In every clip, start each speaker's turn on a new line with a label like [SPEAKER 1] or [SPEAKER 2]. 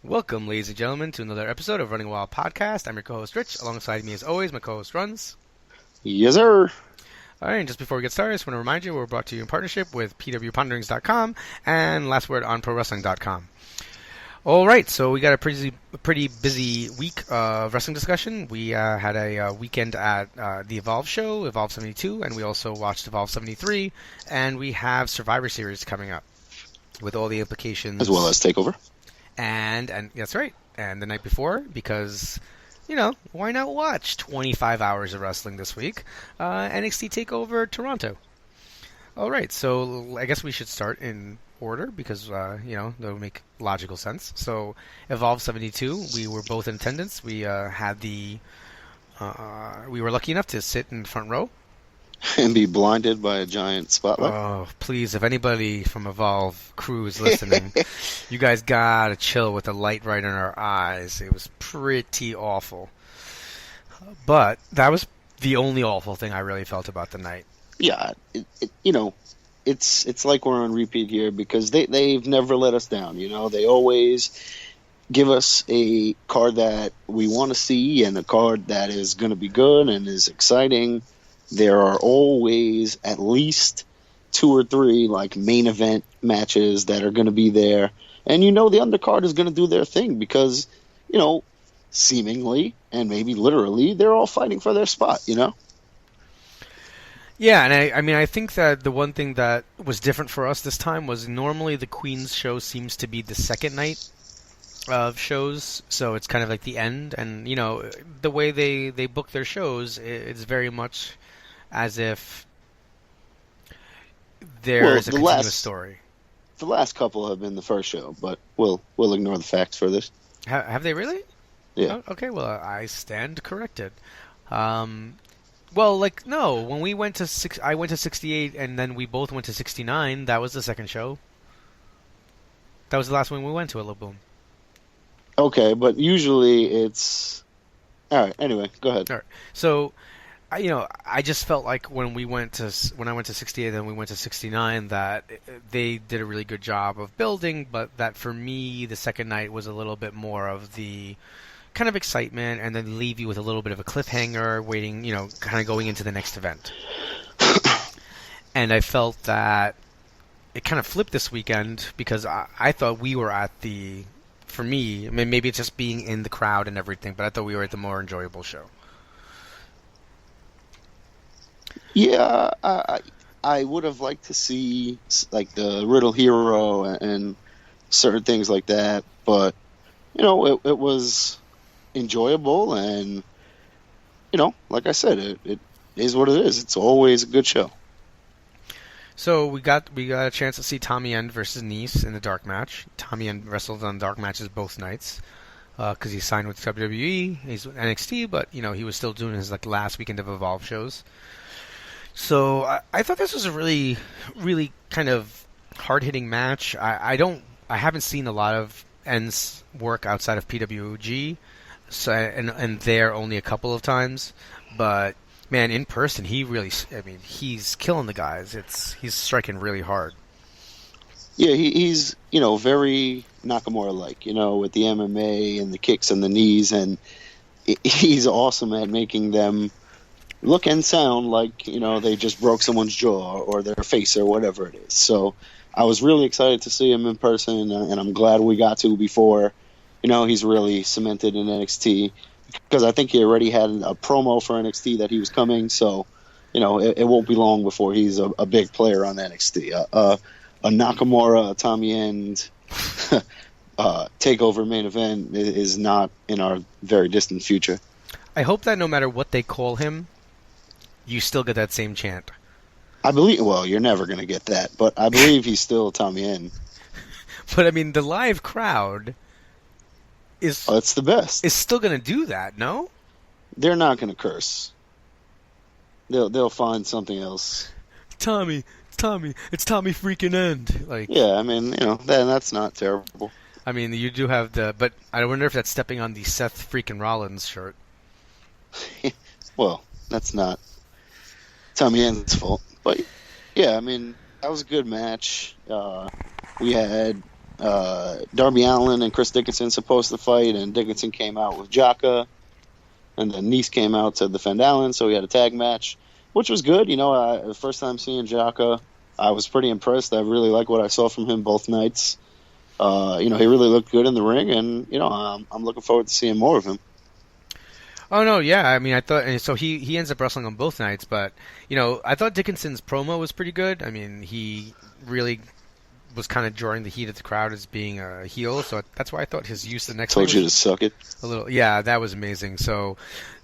[SPEAKER 1] Welcome, ladies and gentlemen, to another episode of Running Wild Podcast. I'm your co-host, Rich. Alongside me, as always, my co-host, Runz.
[SPEAKER 2] Yes, sir.
[SPEAKER 1] All right, and just before we get started, I just want to remind you we're brought to you in partnership with pwponderings.com and lastwordonprowrestling.com. All right, so we got a pretty busy week of wrestling discussion. We had a weekend at the Evolve show, Evolve 72, and we also watched Evolve 73, and we have Survivor Series coming up with all the implications.
[SPEAKER 2] As well as TakeOver.
[SPEAKER 1] And that's right. And the night before, because, why not watch 25 hours of wrestling this week? NXT TakeOver Toronto. All right, so I guess we should start in order because, that would make logical sense. So, Evolve 72, we were both in attendance. We had we were lucky enough to sit in the front row.
[SPEAKER 2] And be blinded by a giant spotlight.
[SPEAKER 1] Oh, please, if anybody from Evolve crew is listening, you guys gotta chill with the light right in our eyes. It was pretty awful. But that was the only awful thing I really felt about the night.
[SPEAKER 2] Yeah, it's like we're on repeat here because they've never let us down. They always give us a card that we want to see and a card that is going to be good and is exciting. There are always at least 2 or 3 main event matches that are going to be there. And the undercard is going to do their thing because, seemingly and maybe literally, they're all fighting for their spot,
[SPEAKER 1] Yeah, and I think that the one thing that was different for us this time was normally the Queen's show seems to be the second night of shows, so it's kind of like the end. And, the way they book their shows, it's very much as if there's a continuous story.
[SPEAKER 2] The last couple have been the first show, but we'll ignore the facts for this.
[SPEAKER 1] Have they really?
[SPEAKER 2] Yeah.
[SPEAKER 1] Oh, okay, well, I stand corrected. No, when we went to I went to 68, and then we both went to 69. That was the second show. That was the last one we went to at La Boom.
[SPEAKER 2] Okay, but usually it's... All right, anyway, go ahead.
[SPEAKER 1] All right, so... I just felt like when I went to 68 and we went to 69 that they did a really good job of building, but that for me the second night was a little bit more of the kind of excitement and then leave you with a little bit of a cliffhanger waiting, kind of going into the next event. And I felt that it kind of flipped this weekend because I thought we were at for me, maybe it's just being in the crowd and everything, but I thought we were at the more enjoyable show.
[SPEAKER 2] Yeah, I would have liked to see the Riddle Hero and certain things like that, but it was enjoyable, and like I said, it is what it is. It's always a good show.
[SPEAKER 1] So we got a chance to see Tommy End versus Nice in the dark match. Tommy End wrestled on dark matches both nights because he signed with WWE. He's with NXT, but he was still doing his last weekend of Evolve shows. So I thought this was a really, really kind of hard-hitting match. I haven't seen a lot of End's work outside of PWG, so and there only a couple of times. But man, in person, he's killing the guys. He's striking really hard.
[SPEAKER 2] Yeah, he's very Nakamura-like, with the MMA and the kicks and the knees, and he's awesome at making them look and sound like, they just broke someone's jaw or their face or whatever it is. So I was really excited to see him in person, and I'm glad we got to before, he's really cemented in NXT, because I think he already had a promo for NXT that he was coming. So, it won't be long before he's a big player on NXT. A Nakamura, a Tommy End takeover main event is not in our very distant future.
[SPEAKER 1] I hope that no matter what they call him, you still get that same chant.
[SPEAKER 2] I believe. Well, you're never going to get that, but I believe he's still Tommy End.
[SPEAKER 1] But the live crowd is.
[SPEAKER 2] Oh, that's the best.
[SPEAKER 1] Is still going to do that, no?
[SPEAKER 2] They're not going to curse. They'll find something else.
[SPEAKER 1] It's Tommy freaking End.
[SPEAKER 2] Yeah, that's not terrible.
[SPEAKER 1] You do have but I wonder if that's stepping on the Seth freaking Rollins shirt.
[SPEAKER 2] Well, that's not Tommy End's fault. But, yeah, that was a good match. We had Darby Allin and Chris Dickinson supposed to fight, and Dickinson came out with Jaka, and then Nice came out to defend Allin, so we had a tag match, which was good. The first time seeing Jaka, I was pretty impressed. I really like what I saw from him both nights. He really looked good in the ring, and I'm looking forward to seeing more of him.
[SPEAKER 1] Oh no, yeah. I mean, I thought so. He ends up wrestling on both nights, but I thought Dickinson's promo was pretty good. I mean, he really was kind of drawing the heat of the crowd as being a heel, so that's why I thought his use the next.
[SPEAKER 2] Told you to suck it.
[SPEAKER 1] A little, yeah, that was amazing. So,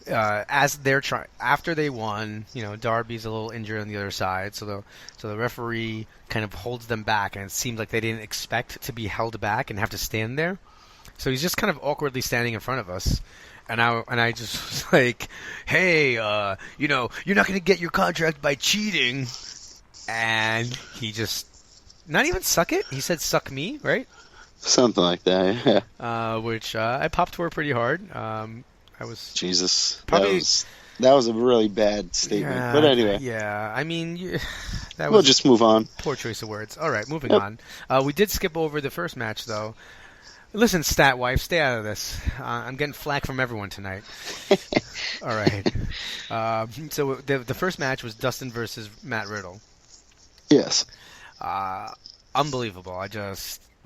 [SPEAKER 1] as they're after they won, Darby's a little injured on the other side, so the referee kind of holds them back, and it seemed like they didn't expect to be held back and have to stand there. So he's just kind of awkwardly standing in front of us. And I just was like, hey, you're not going to get your contract by cheating. And he just, not even suck it. He said suck me, right?
[SPEAKER 2] Something like that, yeah.
[SPEAKER 1] Which I popped for pretty hard. I was
[SPEAKER 2] Jesus.
[SPEAKER 1] Probably,
[SPEAKER 2] that was a really bad statement.
[SPEAKER 1] Yeah,
[SPEAKER 2] but anyway.
[SPEAKER 1] Yeah, I mean,
[SPEAKER 2] we'll just move on.
[SPEAKER 1] Poor choice of words. All right, moving on. We did skip over the first match, though. Listen, stat wife, stay out of this. I'm getting flack from everyone tonight. All right. So the first match was Dustin versus Matt Riddle.
[SPEAKER 2] Yes.
[SPEAKER 1] Unbelievable.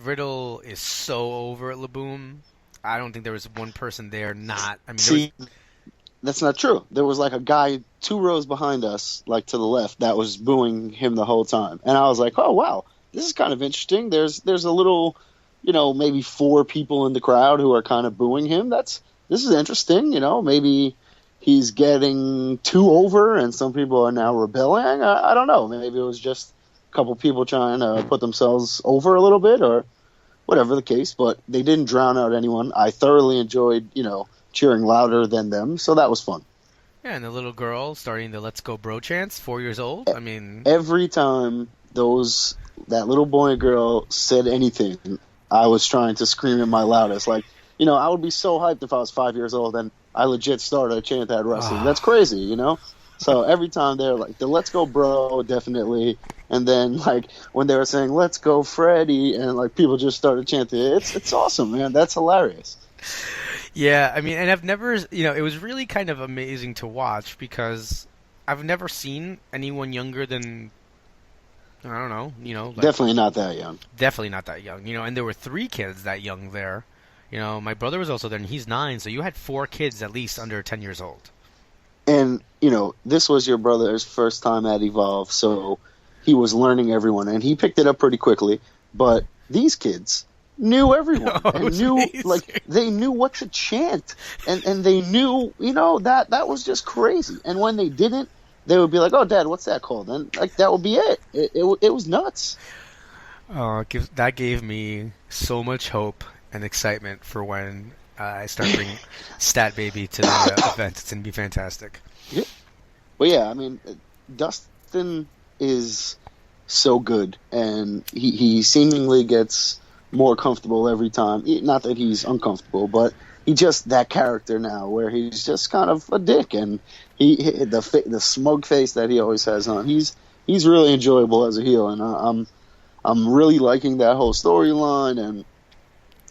[SPEAKER 1] Riddle is so over at Laboom. I don't think there was one person there not. I mean,
[SPEAKER 2] that's not true. There was like a guy 2 rows behind us, like to the left, that was booing him the whole time. And I was like, oh, wow, this is kind of interesting. There's a little... maybe 4 people in the crowd who are kind of booing him. This is interesting. Maybe he's getting too over and some people are now rebelling. I don't know. Maybe it was just a couple people trying to put themselves over a little bit or whatever the case, but they didn't drown out anyone. I thoroughly enjoyed, cheering louder than them. So that was fun.
[SPEAKER 1] Yeah. And the little girl starting the Let's Go Bro chants, 4 years old. I mean,
[SPEAKER 2] every time that little boy and girl said anything, I was trying to scream in my loudest. Like, I would be so hyped if I was 5 years old and I legit started a chant at wrestling. That's crazy, So every time they're like, the Let's Go Bro, definitely. And then, like, when they were saying, Let's Go Freddy, and, like, people just started chanting, it's awesome, man. That's hilarious.
[SPEAKER 1] Yeah, I mean, and I've never, it was really kind of amazing to watch because I've never seen anyone younger than... I don't know,
[SPEAKER 2] definitely not that young.
[SPEAKER 1] Definitely not that young, and there were 3 kids that young there. My brother was also there, and he's 9, so you had 4 kids at least under 10 years old.
[SPEAKER 2] And, this was your brother's first time at Evolve, so he was learning everyone, and he picked it up pretty quickly. But these kids knew everyone, and knew, like, they knew what to chant, and they knew, that was just crazy. And when they didn't, they would be like, "Oh, Dad, what's that called?" And like that would be it. It was nuts.
[SPEAKER 1] That gave me so much hope and excitement for when I start bringing Stat Baby to the event. It's gonna be fantastic.
[SPEAKER 2] Yeah. Well, yeah. I mean, Dustin is so good, and he seemingly gets more comfortable every time. Not that he's uncomfortable, but he just that character now, where he's just kind of a dick, and the smug face that he always has on. He's really enjoyable as a heel, and I'm really liking that whole storyline.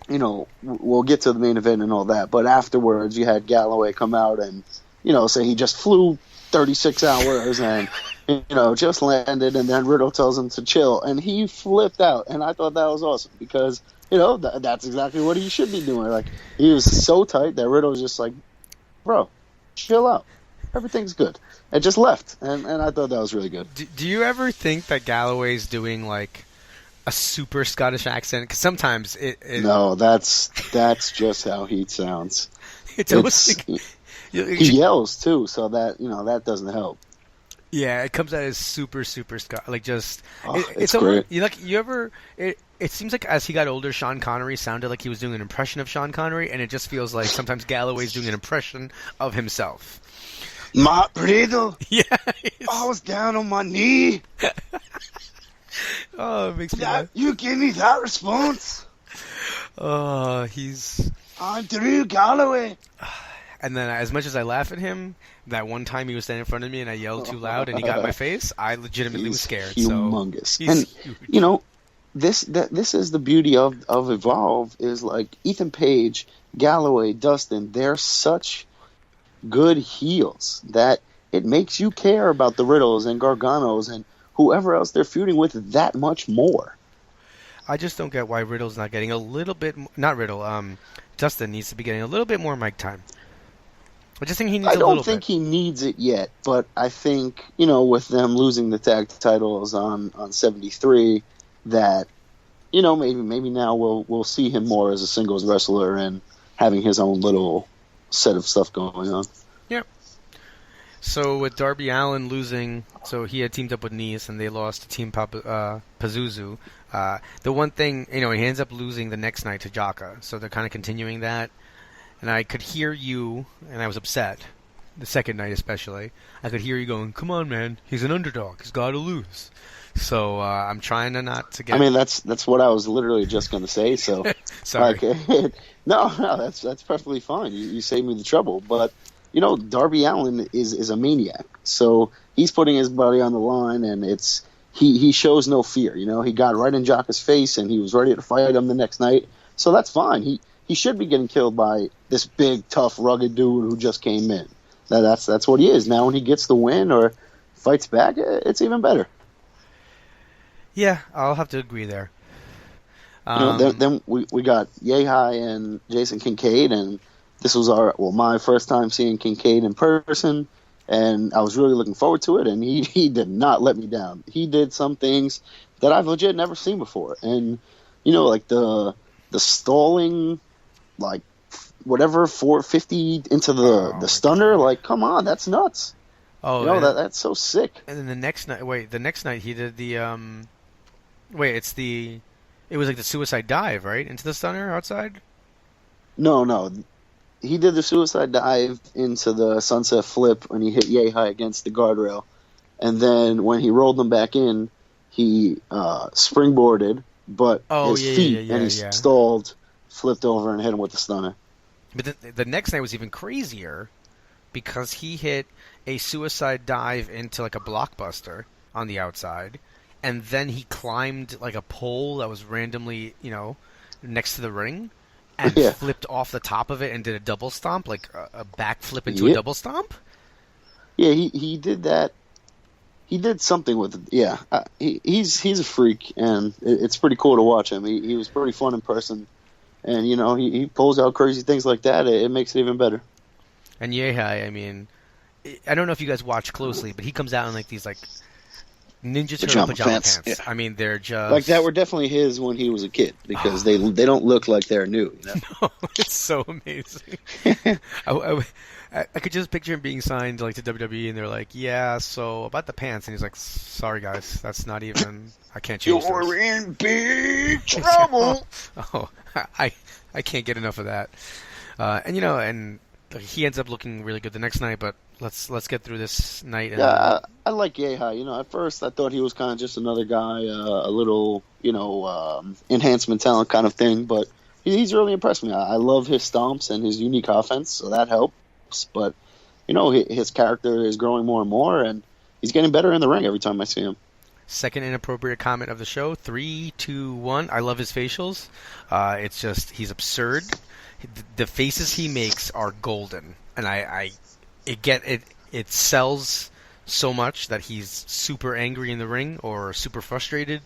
[SPEAKER 2] And we'll get to the main event and all that, but afterwards you had Galloway come out and say he just flew 36 hours and just landed, and then Riddle tells him to chill, and he flipped out, and I thought that was awesome because that's exactly what he should be doing. Like, he was so tight that Riddle was just like, bro, chill out. Everything's good. And just left. And I thought that was really good.
[SPEAKER 1] Do you ever think that Galloway's doing, like, a super Scottish accent? Because sometimes it...
[SPEAKER 2] No, that's just how he sounds.
[SPEAKER 1] It's almost like...
[SPEAKER 2] He yells, too, so that, that doesn't help.
[SPEAKER 1] Yeah, it comes out as super Scott, like just.
[SPEAKER 2] It's great.
[SPEAKER 1] It seems like as he got older, Sean Connery sounded like he was doing an impression of Sean Connery, and it just feels like sometimes Galloway's doing an impression of himself.
[SPEAKER 2] Matt Riddle.
[SPEAKER 1] Yeah,
[SPEAKER 2] I was down on my knee.
[SPEAKER 1] Oh, it makes me laugh.
[SPEAKER 2] You give me that response.
[SPEAKER 1] I'm
[SPEAKER 2] Drew Galloway.
[SPEAKER 1] And then, as much as I laugh at him, that one time he was standing in front of me and I yelled too loud and he got in my face, I legitimately was scared.
[SPEAKER 2] Humongous.
[SPEAKER 1] So he's huge.
[SPEAKER 2] this is the beauty of Evolve, is like Ethan Page, Galloway, Dustin. They're such good heels that it makes you care about the Riddles and Garganos and whoever else they're feuding with that much more.
[SPEAKER 1] I just don't get why Riddle's not getting a little bit. Not Riddle. Dustin needs to be getting a little bit more mic time. I just think he needs a little bit.
[SPEAKER 2] I don't think he needs it yet, but I think, with them losing the tag titles on 73, that, maybe now we'll see him more as a singles wrestler and having his own little set of stuff going on.
[SPEAKER 1] Yep. So with Darby Allin losing, so he had teamed up with Nice and they lost to Team Pazuzu. The one thing, he ends up losing the next night to Jaka, so they're kind of continuing that. And I could hear you, and I was upset, the second night especially. I could hear you going, come on, man, he's an underdog, he's got to lose. So I'm trying to not to get...
[SPEAKER 2] I mean, that's what I was literally just going to say, so...
[SPEAKER 1] Sorry.
[SPEAKER 2] No, that's perfectly fine. You saved me the trouble. But, Darby Allin is a maniac. So he's putting his body on the line, and he shows no fear. He got right in Jaka's face, and he was ready to fight him the next night. So that's fine. He should be getting killed by this big, tough, rugged dude who just came in. That's what he is. Now when he gets the win or fights back, it's even better.
[SPEAKER 1] Yeah, I'll have to agree there.
[SPEAKER 2] Then we got Yehai and Jason Kincaid, and this was my first time seeing Kincaid in person, and I was really looking forward to it, and he did not let me down. He did some things that I've legit never seen before, and like the stalling, like whatever 450 into the stunner, like come on, that's nuts.
[SPEAKER 1] Oh,
[SPEAKER 2] that's so sick.
[SPEAKER 1] And then the next night he did the it was like the suicide dive, right? Into the stunner outside?
[SPEAKER 2] No. He did the suicide dive into the sunset flip when he hit Yehai against the guardrail. And then when he rolled them back in, he springboarded, but his feet, and he stalled, flipped over, and hit him with the stunner.
[SPEAKER 1] But the next night was even crazier because he hit a suicide dive into like a blockbuster on the outside. And then he climbed like a pole that was randomly, next to the ring, and flipped off the top of it and did a double stomp, like a backflip into a double stomp.
[SPEAKER 2] Yeah, he did that. He did something with it. Yeah, he's a freak, and it's pretty cool to watch him. He was pretty fun in person, and he pulls out crazy things like that. It makes it even better.
[SPEAKER 1] And Yehai, I mean, I don't know if you guys watch closely, but he comes out in like these like Ninja Turtle pajama pants.
[SPEAKER 2] Yeah.
[SPEAKER 1] I mean, they're just...
[SPEAKER 2] Like, that were definitely his when he was a kid, because they don't look like they're new.
[SPEAKER 1] No, it's so amazing. I could just picture him being signed like to WWE, and they're like, yeah, so about the pants, and he's like, sorry, guys, that's not even... I can't change those.
[SPEAKER 2] You're in big trouble!
[SPEAKER 1] I can't get enough of that. And he ends up looking really good the next night, but let's get through this night.
[SPEAKER 2] Yeah, I like Yehai. At first I thought he was kind of just another guy, a little, enhancement talent kind of thing, but he's really impressed me. I love his stomps and his unique offense, so that helps. But, his character is growing more and more, and he's getting better in the ring every time I see him.
[SPEAKER 1] Second inappropriate comment of the show, 3, 2, 1. I love his facials. It's just, he's absurd. The faces he makes are golden, and it sells so much that he's super angry in the ring or super frustrated,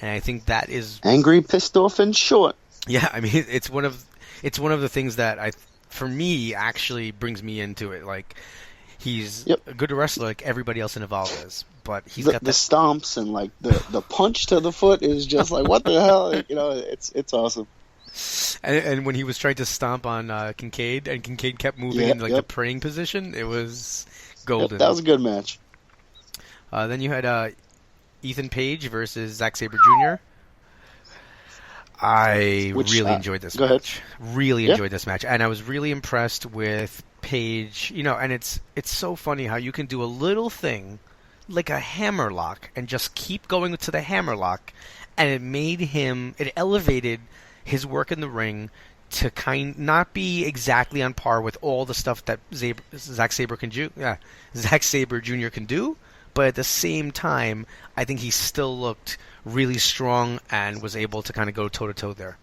[SPEAKER 1] and I think that is
[SPEAKER 2] angry, pissed off, and short.
[SPEAKER 1] Yeah, I mean it's one of the things that for me actually brings me into it. Like he's a good wrestler, like everybody else in Evolve is, but he's got
[SPEAKER 2] the stomps and like the punch to the foot is just like what the hell, it's awesome.
[SPEAKER 1] And when he was trying to stomp on Kincaid, and Kincaid kept moving in the praying position, it was golden.
[SPEAKER 2] That was a good match.
[SPEAKER 1] Then you had Ethan Page versus Zack Sabre Jr. I really enjoyed this match. Really enjoyed this match, and I was really impressed with Page. And it's so funny how you can do a little thing like a hammerlock and just keep going to the hammerlock, and it elevated his work in the ring to not be exactly on par with all the stuff that Zack Sabre can do. Zack Sabre Jr. can do, but at the same time, I think he still looked really strong and was able to kind of go toe to toe there.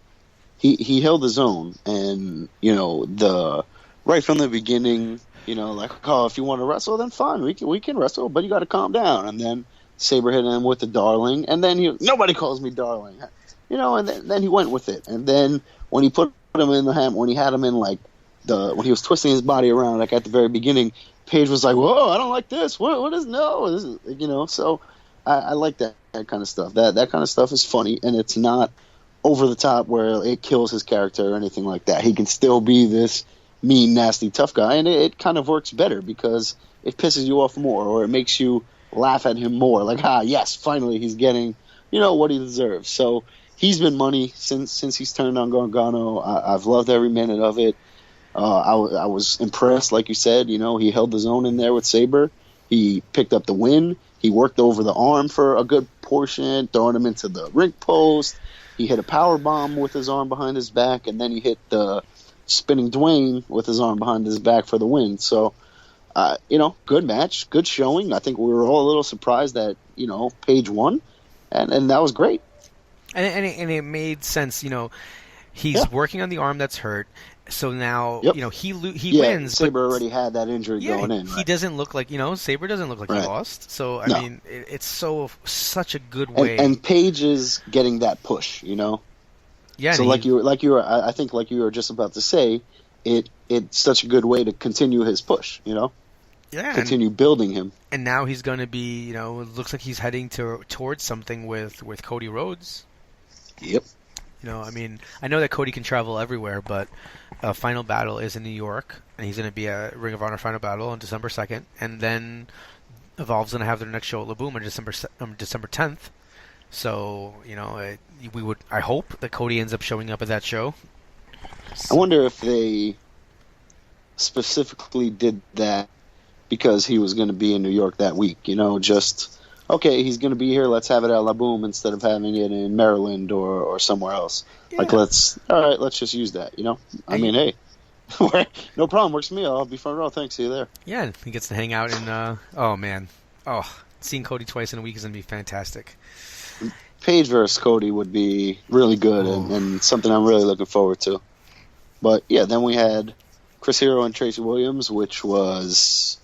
[SPEAKER 2] He held his own, and the right from the beginning, like, oh, if you want to wrestle, then fine, we can wrestle, but you got to calm down. And then Sabre hit him with the darling, and then nobody calls me darling, and then he went with it. And then when he put him in when he had him in like when he was twisting his body around, like at the very beginning, Paige was like, whoa, I don't like this. What is no? This is, so I like that kind of stuff. That kind of stuff is funny, and it's not over the top where it kills his character or anything like that. He can still be this mean, nasty, tough guy, and it kind of works better because it pisses you off more, or it makes you laugh at him more. Like, yes, finally he's getting, what he deserves. So he's been money since he's turned on Gargano. I've loved every minute of it. I was impressed, like you said. He held his own in there with Sabre. He picked up the win. He worked over the arm for a good portion, throwing him into the ring post. He hit a power bomb with his arm behind his back, and then he hit the spinning Dwayne with his arm behind his back for the win. So, good match, good showing. I think we were all a little surprised that Paige won, and that was great.
[SPEAKER 1] And it made sense. He's working on the arm that's hurt. So now, he wins.
[SPEAKER 2] Sabre already had that injury going in. Right?
[SPEAKER 1] He doesn't look like, Sabre doesn't look like he lost. So, I mean, it's such a good way.
[SPEAKER 2] And Paige is getting that push,
[SPEAKER 1] Yeah.
[SPEAKER 2] So I think like you were just about to say, it's such a good way to continue his push,
[SPEAKER 1] Yeah.
[SPEAKER 2] Continue building him.
[SPEAKER 1] And now he's going to be, it looks like he's heading towards something with Cody Rhodes.
[SPEAKER 2] Yep.
[SPEAKER 1] I mean, I know that Cody can travel everywhere, but Final Battle is in New York, and he's going to be at Ring of Honor Final Battle on December 2nd, and then Evolve's going to have their next show at La Boom on December 10th. So, I hope that Cody ends up showing up at that show.
[SPEAKER 2] I wonder if they specifically did that because he was going to be in New York that week, just... Okay, he's going to be here. Let's have it at La Boom instead of having it in Maryland or somewhere else. Yeah. Let's just use that. I mean, hey, no problem. Works for me. I'll be front row. Thanks. See you there.
[SPEAKER 1] Yeah, he gets to hang out in. Seeing Cody twice in a week is going to be fantastic.
[SPEAKER 2] Paige versus Cody would be really good and something I'm really looking forward to. But yeah, then we had Chris Hero and Tracy Williams, which was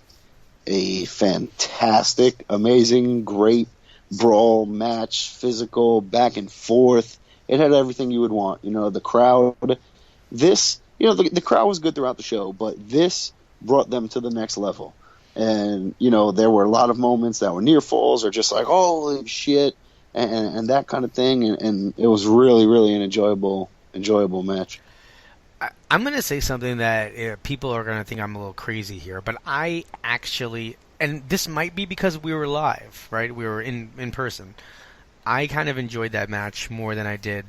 [SPEAKER 2] a fantastic, amazing, great brawl match, physical, back and forth. It had everything you would want. The crowd, the crowd was good throughout the show, but this brought them to the next level. And, there were a lot of moments that were near falls or just like, holy shit, and that kind of thing. And it was really, really an enjoyable match.
[SPEAKER 1] I'm going to say something that people are going to think I'm a little crazy here, but I actually, and this might be because we were live, right? We were in person. I kind of enjoyed that match more than I did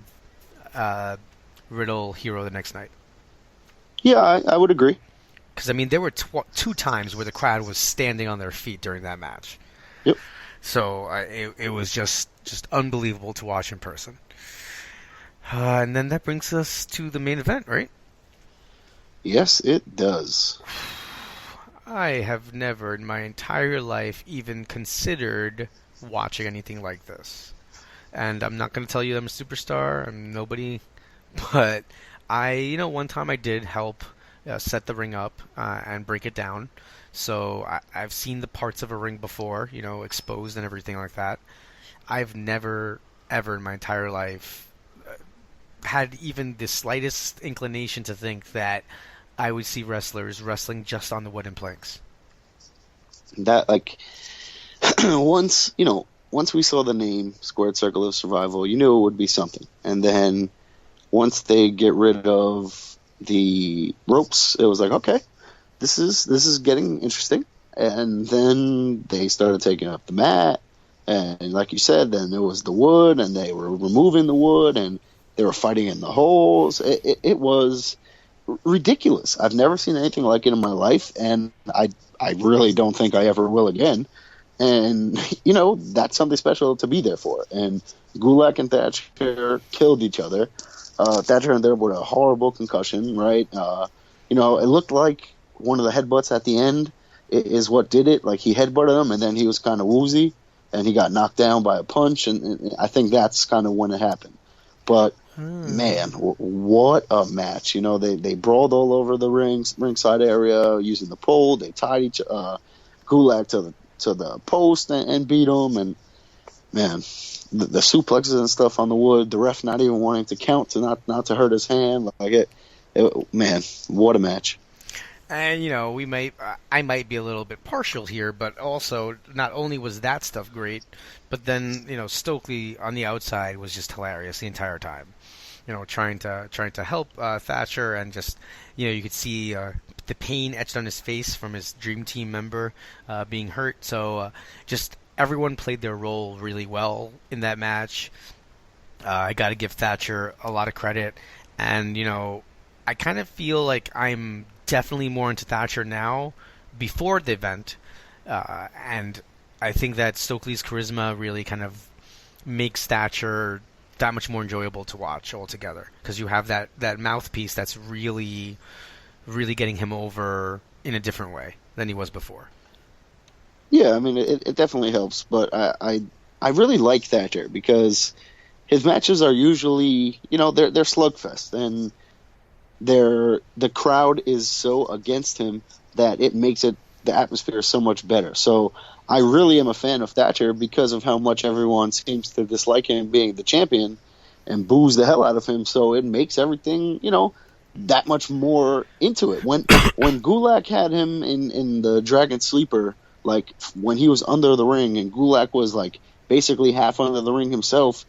[SPEAKER 1] Riddle Hero the next night.
[SPEAKER 2] Yeah, I would agree.
[SPEAKER 1] Because, I mean, there were two times where the crowd was standing on their feet during that match.
[SPEAKER 2] Yep.
[SPEAKER 1] So it was just unbelievable to watch in person. And then that brings us to the main event, right?
[SPEAKER 2] Yes, it does.
[SPEAKER 1] I have never in my entire life even considered watching anything like this. And I'm not going to tell you I'm a superstar. I'm nobody. But one time I did help set the ring up and break it down. So I've seen the parts of a ring before, exposed and everything like that. I've never, ever in my entire life had even the slightest inclination to think that I would see wrestlers wrestling just on the wooden planks.
[SPEAKER 2] That, once we saw the name Squared Circle of Survival, you knew it would be something. And then once they get rid of the ropes, it was like, okay, this is getting interesting. And then they started taking up the mat, and like you said, then there was the wood, and they were removing the wood, and they were fighting in the holes. It was ridiculous. I've never seen anything like it in my life, and I really don't think I ever will again. And, that's something special to be there for. And Gulak and Thatcher killed each other. Thatcher ended up with a horrible concussion, right? It looked like one of the headbutts at the end. is what did it. Like, he headbutted him, and then he was kind of woozy, and he got knocked down by a punch, and I think that's kind of when it happened. But man, what a match! You know, they brawled all over the ringside area using the pole. They tied Gulak to the post and beat him. And man, the suplexes and stuff on the wood. The ref not even wanting to count to not to hurt his hand. Like man, what a match!
[SPEAKER 1] And I might be a little bit partial here, but also not only was that stuff great, but then Stokely on the outside was just hilarious the entire time. Trying to help Thatcher, and just you could see the pain etched on his face from his Dream Team member being hurt. So just everyone played their role really well in that match. I got to give Thatcher a lot of credit, and I kind of feel like I'm definitely more into Thatcher now before the event, and I think that Stokely's charisma really kind of makes Thatcher that much more enjoyable to watch altogether, because you have that mouthpiece that's really, really getting him over in a different way than he was before.
[SPEAKER 2] Yeah, I mean, it definitely helps, but I really like Thatcher because his matches are usually, they're slugfest, and the crowd is so against him that it makes the atmosphere so much better. So I really am a fan of Thatcher because of how much everyone seems to dislike him being the champion and boos the hell out of him. So it makes everything, that much more into it. When Gulak had him in the Dragon Sleeper, like when he was under the ring and Gulak was like basically half under the ring himself,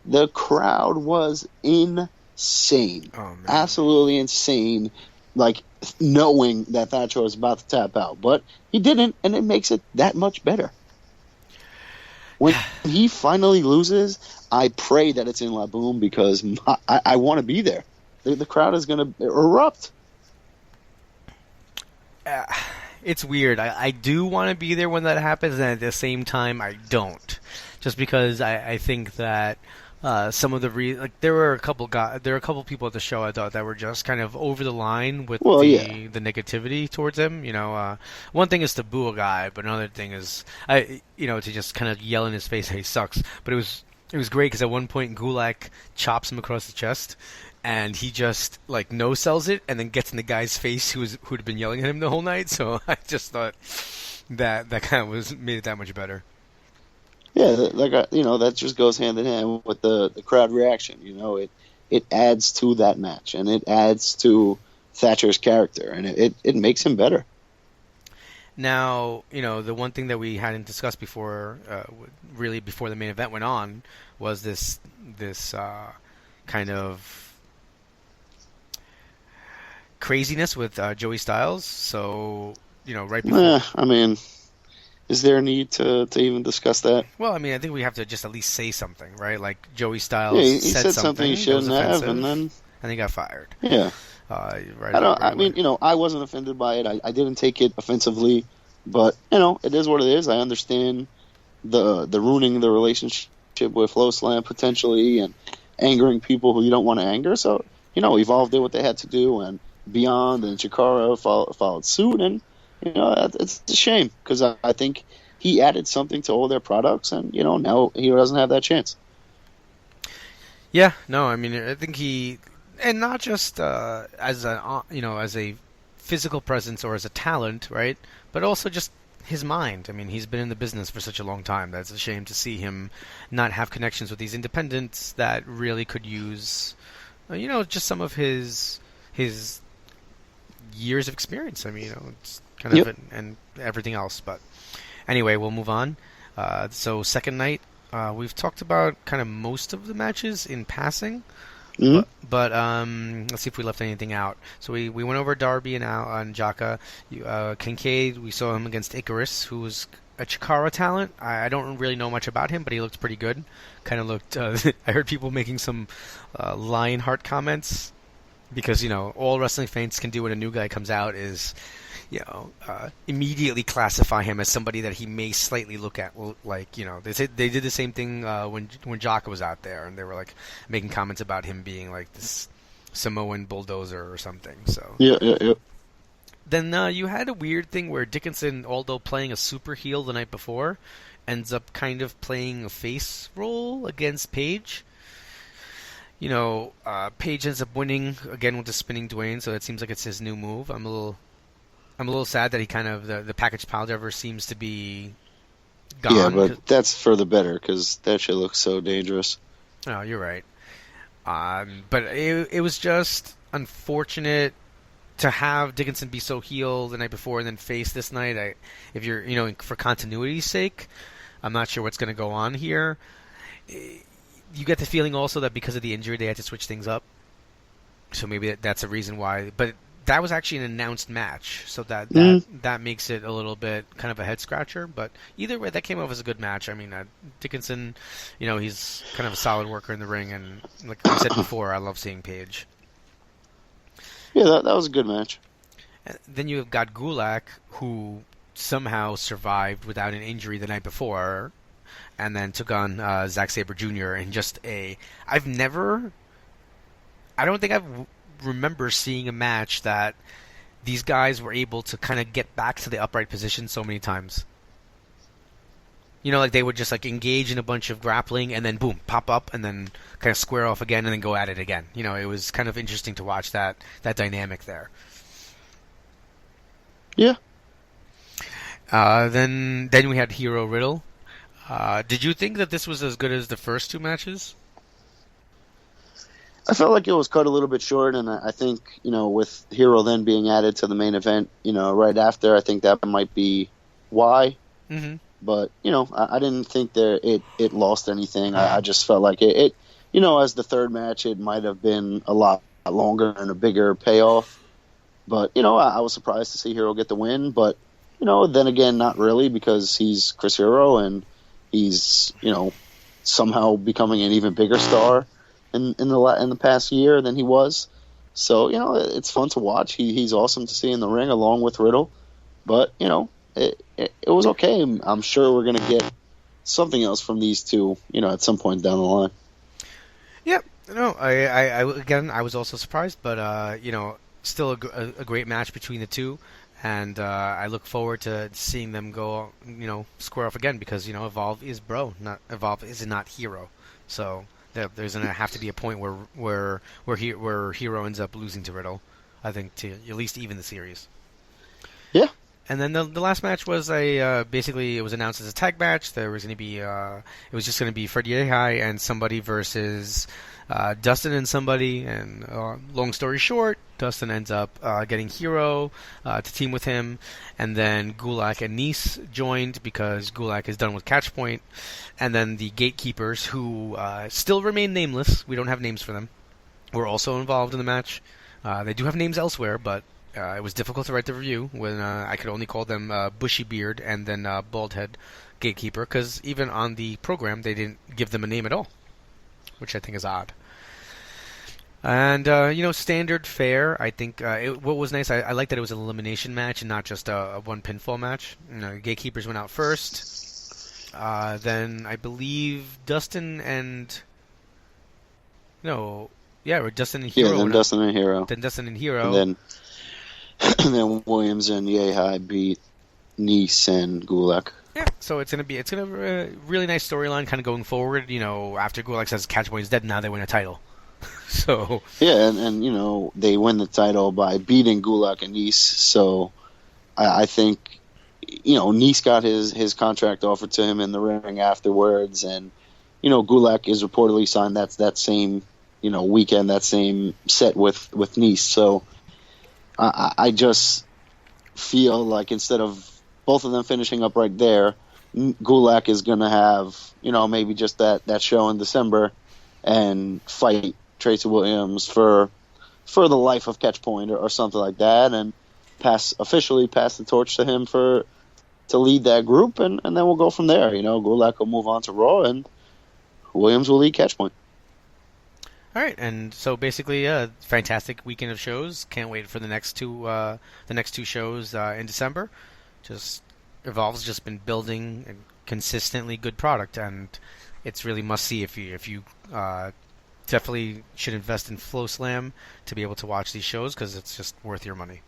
[SPEAKER 2] the crowd was insane. Oh, man. Absolutely insane. Like, knowing that Thatcher was about to tap out. But he didn't, and it makes it that much better. When he finally loses, I pray that it's in La Boom, because I want to be there. The crowd is going to erupt.
[SPEAKER 1] It's weird. I do want to be there when that happens, and at the same time, I don't. Just because I think that some of the there were a couple people at the show I thought that were just kind of over the line with the negativity towards him. One thing is to boo a guy, but another thing is to just kind of yell in his face, "Hey, he sucks." But it was great because at one point Gulak chops him across the chest, and he just no sells it, and then gets in the guy's face who'd been yelling at him the whole night. So I just thought that kind of made it that much better.
[SPEAKER 2] Yeah, that just goes hand in hand with the crowd reaction. It adds to that match, and it adds to Thatcher's character, and it makes him better.
[SPEAKER 1] Now, the one thing that we hadn't discussed before, really before the main event went on, was this kind of craziness with Joey Styles. So, right before...
[SPEAKER 2] I mean... Is there a need to even discuss that?
[SPEAKER 1] Well, I mean, I think we have to just at least say something, right? Like Joey Styles
[SPEAKER 2] he said something he shouldn't have, and
[SPEAKER 1] he got fired.
[SPEAKER 2] Yeah.
[SPEAKER 1] Right.
[SPEAKER 2] I mean, I wasn't offended by it. I didn't take it offensively, but it is what it is. I understand the ruining the relationship with Flow Slam potentially and angering people who you don't want to anger. So Evolve did what they had to do, and Beyond and Chikara followed suit, and. It's a shame because I think he added something to all their products, and now he doesn't have that chance.
[SPEAKER 1] Yeah, no, I mean, I think he, and not just as a physical presence or as a talent, right? But also just his mind. I mean, he's been in the business for such a long time. That's a shame to see him not have connections with these independents that really could use, just some of his years of experience. I mean, it's kind of and everything else. But anyway, we'll move on. So second night, we've talked about kind of most of the matches in passing. Mm-hmm. But let's see if we left anything out. So we went over Darby and Jaka. Kincaid, we saw him against Icarus, who was a Chikara talent. I don't really know much about him, but he looked pretty good. Kind of looked... I heard people making some Lionheart comments, because, all wrestling fans can do when a new guy comes out is... immediately classify him as somebody that he may slightly look at, they did the same thing when Jaka was out there, and they were making comments about him being this Samoan bulldozer or something. So
[SPEAKER 2] yeah.
[SPEAKER 1] Then you had a weird thing where Dickinson, although playing a super heel the night before, ends up kind of playing a face role against Paige. Paige ends up winning again with the spinning Dwayne, so it seems like it's his new move. I'm a little sad that he kind of the package pile driver seems to be gone.
[SPEAKER 2] Yeah, but that's for the better because that shit looks so dangerous.
[SPEAKER 1] Oh, you're right. But it was just unfortunate to have Dickinson be so heel the night before and then face this night. If you're, for continuity's sake, I'm not sure what's going to go on here. You get the feeling also that because of the injury, they had to switch things up. So maybe that's a reason why. But that was actually an announced match, so that makes it a little bit kind of a head scratcher. But either way, that came off as a good match. I mean, Dickinson, he's kind of a solid worker in the ring, and like I said before, I love seeing Paige.
[SPEAKER 2] Yeah, that was a good match.
[SPEAKER 1] And then you've got Gulak, who somehow survived without an injury the night before, and then took on Zack Sabre Jr. in just I don't think I remember seeing a match that these guys were able to kind of get back to the upright position so many times. Like they would just like engage in a bunch of grappling and then boom, pop up and then kind of square off again and then go at it again. It was kind of interesting to watch that dynamic there.
[SPEAKER 2] Yeah.
[SPEAKER 1] Then we had Hero Riddle. Did you think that this was as good as the first two matches?
[SPEAKER 2] I felt like it was cut a little bit short, and I think, with Hero then being added to the main event, right after, I think that might be why.
[SPEAKER 1] Mm-hmm.
[SPEAKER 2] But, I didn't think it lost anything. I just felt like it as the third match, it might have been a lot longer and a bigger payoff. But, I was surprised to see Hero get the win, but, then again, not really, because he's Chris Hero, and he's, somehow becoming an even bigger star in the past year than he was. So, it's fun to watch. He's awesome to see in the ring along with Riddle. But, it was okay. I'm sure we're going to get something else from these two, at some point down the line.
[SPEAKER 1] Yep. No, I was also surprised, but, still a great match between the two. And I look forward to seeing them go, square off again because, Evolve is Evolve is not Hero. So there's going to have to be a point where Hero ends up losing to Riddle, I think, to at least even the series.
[SPEAKER 2] Yeah.
[SPEAKER 1] And then the last match was basically it was announced as a tag match. There was going to be it was just going to be Freddie Yehai and somebody versus Dustin and somebody. And long story short, Dustin ends up getting Hero to team with him, and then Gulak and Nice joined because Gulak is done with Catchpoint, and then the Gatekeepers, who still remain nameless. We don't have names for them. Were also involved in the match. They do have names elsewhere, but it was difficult to write the review when I could only call them Bushy Beard and then Bald Head Gatekeeper, because even on the program they didn't give them a name at all, which I think is odd. And, standard fare, I think what was nice, I like that it was an elimination match and not just a one pinfall match. Gatekeepers went out first. Then I believe Dustin and... Dustin and Hero.
[SPEAKER 2] Yeah, then Dustin and Hero.
[SPEAKER 1] Then Dustin and Hero.
[SPEAKER 2] And then Williams and Yehai beat Nice and Gulak.
[SPEAKER 1] Yeah, so it's gonna be a really nice storyline kind of going forward. After Gulak says Catchpoint is dead, now they win a title. So
[SPEAKER 2] yeah, and they win the title by beating Gulak and Nice. So I think Nice got his contract offered to him in the ring afterwards, and Gulak is reportedly signed that same weekend, that same set with Nice. So I just feel like instead of both of them finishing up right there, Gulak is going to have, maybe just that show in December and fight Tracy Williams for the life of Catchpoint or something like that, and officially pass the torch to him to lead that group, and then we'll go from there. Gulak will move on to Raw, and Williams will lead Catchpoint.
[SPEAKER 1] All right, and so basically, fantastic weekend of shows. Can't wait for the next two shows in December. Just Evolve's just been building a consistently good product, and it's really must see if you definitely should invest in FlowSlam to be able to watch these shows because it's just worth your money.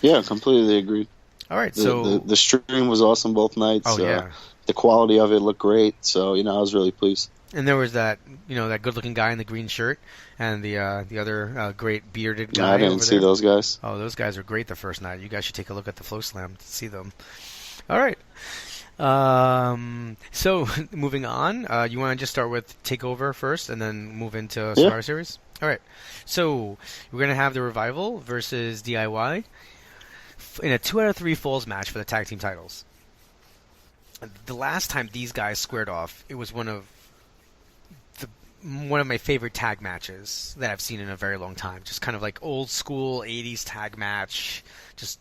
[SPEAKER 2] Yeah, completely agreed.
[SPEAKER 1] All right,
[SPEAKER 2] The stream was awesome both nights.
[SPEAKER 1] Oh yeah.
[SPEAKER 2] The quality of it looked great. So I was really pleased.
[SPEAKER 1] And there was that that good-looking guy in the green shirt, and the other great bearded guy.
[SPEAKER 2] I didn't
[SPEAKER 1] over
[SPEAKER 2] see
[SPEAKER 1] there.
[SPEAKER 2] those guys.
[SPEAKER 1] Oh, those guys were great the first night. You guys should take a look at the Flow Slam to see them. All right. So moving on, you want to just start with Takeover first, and then move into Survivor Series? All right. So we're gonna have the Revival versus DIY in a 2 out of 3 falls match for the tag team titles. The last time these guys squared off, it was one of my favorite tag matches that I've seen in a very long time. Just kind of like old school 80s tag match, just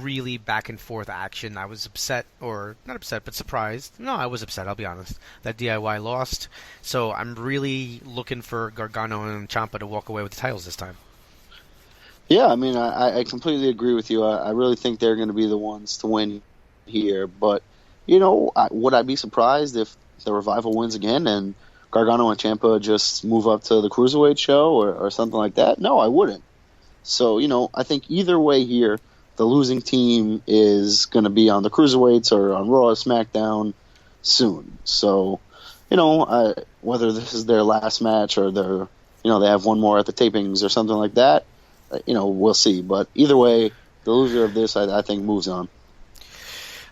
[SPEAKER 1] really back and forth action. I was upset, or not upset, but surprised. No, I was upset, I'll be honest, that DIY lost. So I'm really looking for Gargano and Ciampa to walk away with the titles this time.
[SPEAKER 2] Yeah, I mean, I completely agree with you. I really think they're going to be the ones to win here. But, would I be surprised if the Revival wins again and Gargano and Ciampa just move up to the Cruiserweight show or something like that? No, I wouldn't. So, I think either way here, the losing team is going to be on the Cruiserweights or on Raw or SmackDown soon. So, whether this is their last match or they have one more at the tapings or something like that, we'll see. But either way, the loser of this, I think, moves on.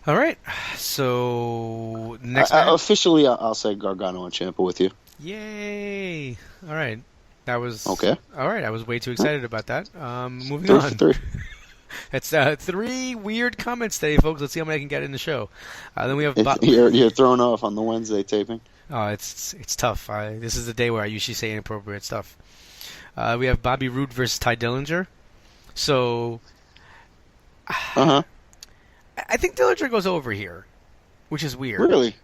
[SPEAKER 1] All right. So next match?
[SPEAKER 2] Officially, I'll say Gargano and Ciampa with you.
[SPEAKER 1] Yay! All right. That was
[SPEAKER 2] okay.
[SPEAKER 1] All right. I was way too excited about that. Moving on.
[SPEAKER 2] Three.
[SPEAKER 1] It's 3 weird comments today, folks. Let's see how many I can get in the show. Then we have
[SPEAKER 2] you're thrown off on the Wednesday taping.
[SPEAKER 1] Oh, it's tough. This is the day where I usually say inappropriate stuff. We have Bobby Roode versus Ty Dillinger. So, I think Dillinger goes over here, which is weird.
[SPEAKER 2] Really?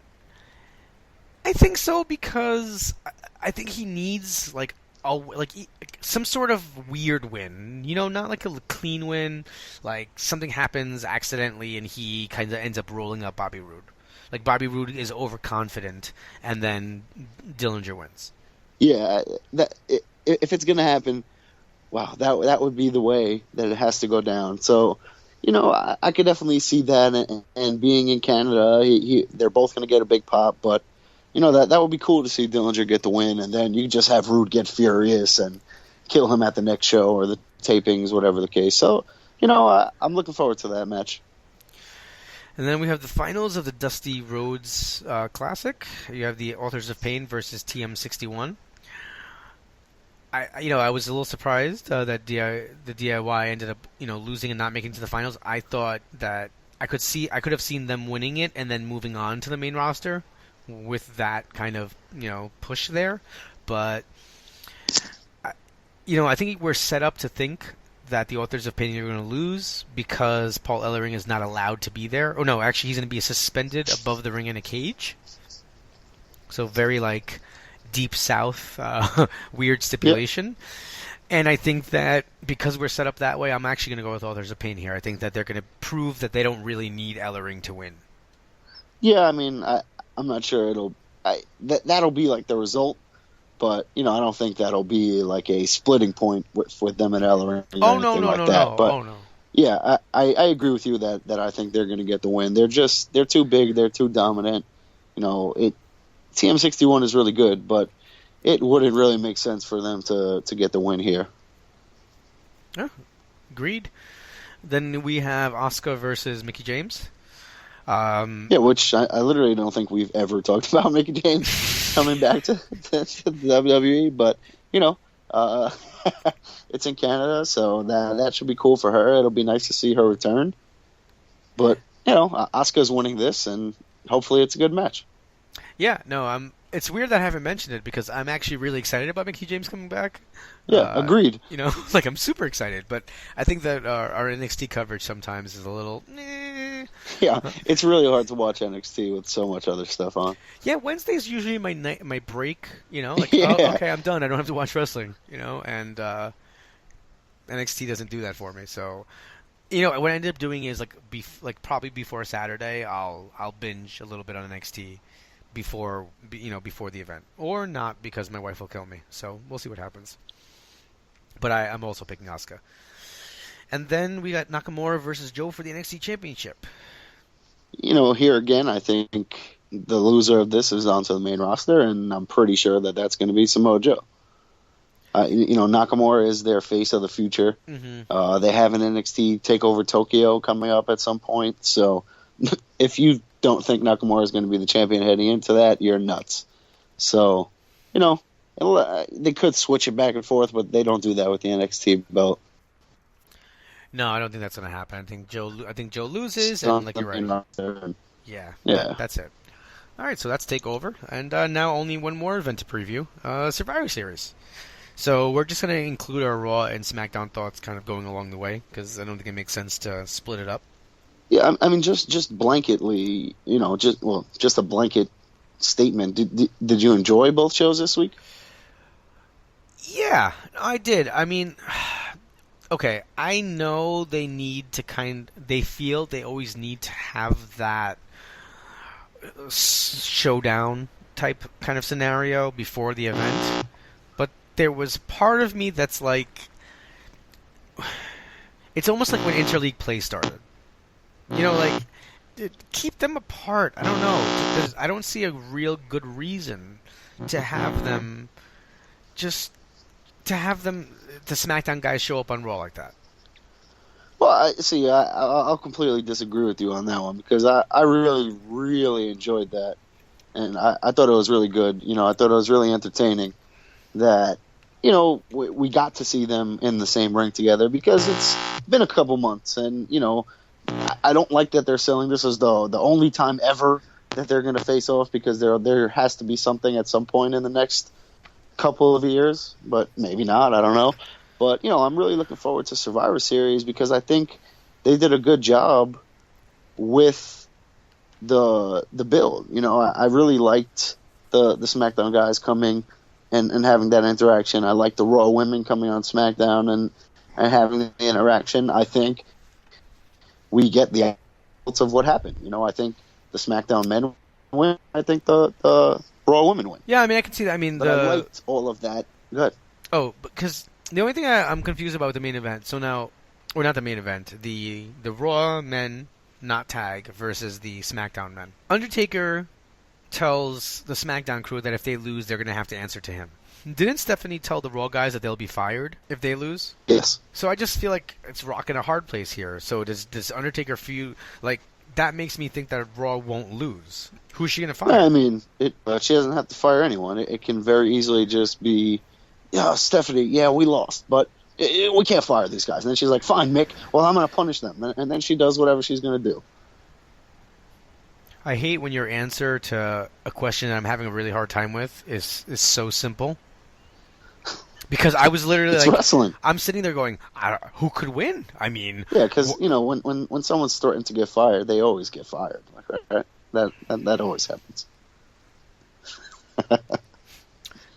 [SPEAKER 1] I think so because I think he needs some sort of weird win. Not like a clean win. Like something happens accidentally and he kind of ends up rolling up Bobby Roode. Like Bobby Roode is overconfident and then Dillinger wins.
[SPEAKER 2] Yeah, if it's gonna happen, wow, that would be the way that it has to go down. So, I could definitely see that. And being in Canada, they're both gonna get a big pop. But that would be cool to see Dillinger get the win, and then you just have Roode get furious and kill him at the next show or the tapings, whatever the case. So, I'm looking forward to that match.
[SPEAKER 1] And then we have the finals of the Dusty Rhodes Classic. You have the Authors of Pain versus TM61. I was a little surprised that the DIY ended up losing and not making it to the finals. I thought that I could have seen them winning it and then moving on to the main roster with that kind of push there. But I think we're set up to think that the Authors of Pain are going to lose because Paul Ellering is not allowed to be there. Oh no, actually he's going to be suspended above the ring in a cage. So very Deep South weird stipulation. Yep. And I think that because we're set up that way, I'm actually going to go with Authors of Pain here. I think that they're going to prove that they don't really need Ellering to win.
[SPEAKER 2] Yeah, I mean, I'm not sure that'll be the result. But, I don't think that'll be a splitting point with them and Ellering.
[SPEAKER 1] Oh, no.
[SPEAKER 2] But, yeah, I agree with you that I think they're going to get the win. They're too big. They're too dominant. TM61 is really good, but it wouldn't really make sense for them to get the win here.
[SPEAKER 1] Yeah, agreed. Then we have Asuka versus Mickie James.
[SPEAKER 2] Which I literally don't think we've ever talked about Mickie James coming back to the WWE, but it's in Canada, so that should be cool for her. It'll be nice to see her return. But Asuka's winning this, and hopefully it's a good match.
[SPEAKER 1] Yeah, no, it's weird that I haven't mentioned it because I'm actually really excited about Mickie James coming back.
[SPEAKER 2] Yeah, agreed.
[SPEAKER 1] I'm super excited, but I think that our NXT coverage sometimes is a little.
[SPEAKER 2] Yeah, it's really hard to watch NXT with so much other stuff on.
[SPEAKER 1] Yeah, Wednesday's usually my break.
[SPEAKER 2] Yeah.
[SPEAKER 1] Oh, okay, I'm done. I don't have to watch wrestling. And NXT doesn't do that for me. So, what I ended up doing is probably before Saturday, I'll binge a little bit on NXT. Before the event, or not, because my wife will kill me. So we'll see what happens. But I'm also picking Asuka. And then we got Nakamura versus Joe for the NXT Championship.
[SPEAKER 2] Here again, I think the loser of this is onto the main roster, and I'm pretty sure that that's going to be Samoa Joe. Nakamura is their face of the future.
[SPEAKER 1] Mm-hmm.
[SPEAKER 2] They have an NXT TakeOver Tokyo coming up at some point, so if you don't think Nakamura is going to be the champion heading into that, you're nuts. So, they could switch it back and forth, but they don't do that with the NXT belt.
[SPEAKER 1] No, I don't think that's going to happen. I think Joe loses, and like you're right. Yeah. That's it. All right, so that's TakeOver, and now only one more event to preview: Survivor Series. So we're just going to include our Raw and SmackDown thoughts, kind of going along the way, because I don't think it makes sense to split it up.
[SPEAKER 2] Yeah, I mean, just blanketly, just a blanket statement. Did you enjoy both shows this week?
[SPEAKER 1] Yeah, I did. I mean, okay, I know they need to they feel they always need to have that showdown type kind of scenario before the event, but there was part of me that's like, it's almost like when interleague play started. Keep them apart. I don't know. I don't see a real good reason to have them the SmackDown guys show up on Raw like that.
[SPEAKER 2] Well, I'll completely disagree with you on that one, because I really, really enjoyed that. And I thought it was really good. I thought it was really entertaining that, we got to see them in the same ring together, because it's been a couple months. And, I don't like that they're selling this as the only time ever that they're going to face off, because there has to be something at some point in the next couple of years, but maybe not. I don't know. But, I'm really looking forward to Survivor Series, because I think they did a good job with the build. I really liked the SmackDown guys coming and having that interaction. I liked the Raw women coming on SmackDown and having the interaction. I think we get the results of what happened. I think the SmackDown men win. I think the Raw women win.
[SPEAKER 1] Yeah, I mean, I can see that. I mean,
[SPEAKER 2] I liked all of that. Good.
[SPEAKER 1] Oh, because the only thing I'm confused about with the main event, so now, or not the main event, the Raw men not tag versus the SmackDown men. Undertaker tells the SmackDown crew that if they lose, they're going to have to answer to him. Didn't Stephanie tell the Raw guys that they'll be fired if they lose?
[SPEAKER 2] Yes.
[SPEAKER 1] So I just feel like it's rocking a hard place here. So does Undertaker feud, like, that makes me think that Raw won't lose. Who's she going to fire?
[SPEAKER 2] Yeah, I mean, she doesn't have to fire anyone. It can very easily just be, Stephanie, we lost, but we can't fire these guys. And then she's like, fine, Mick, well, I'm going to punish them. And then she does whatever she's going to do.
[SPEAKER 1] I hate when your answer to a question that I'm having a really hard time with is so simple. Because I was literally
[SPEAKER 2] it's
[SPEAKER 1] like,
[SPEAKER 2] wrestling.
[SPEAKER 1] I'm sitting there going, who could win? I mean,
[SPEAKER 2] yeah, because when someone's starting to get fired, they always get fired. Right? That always happens.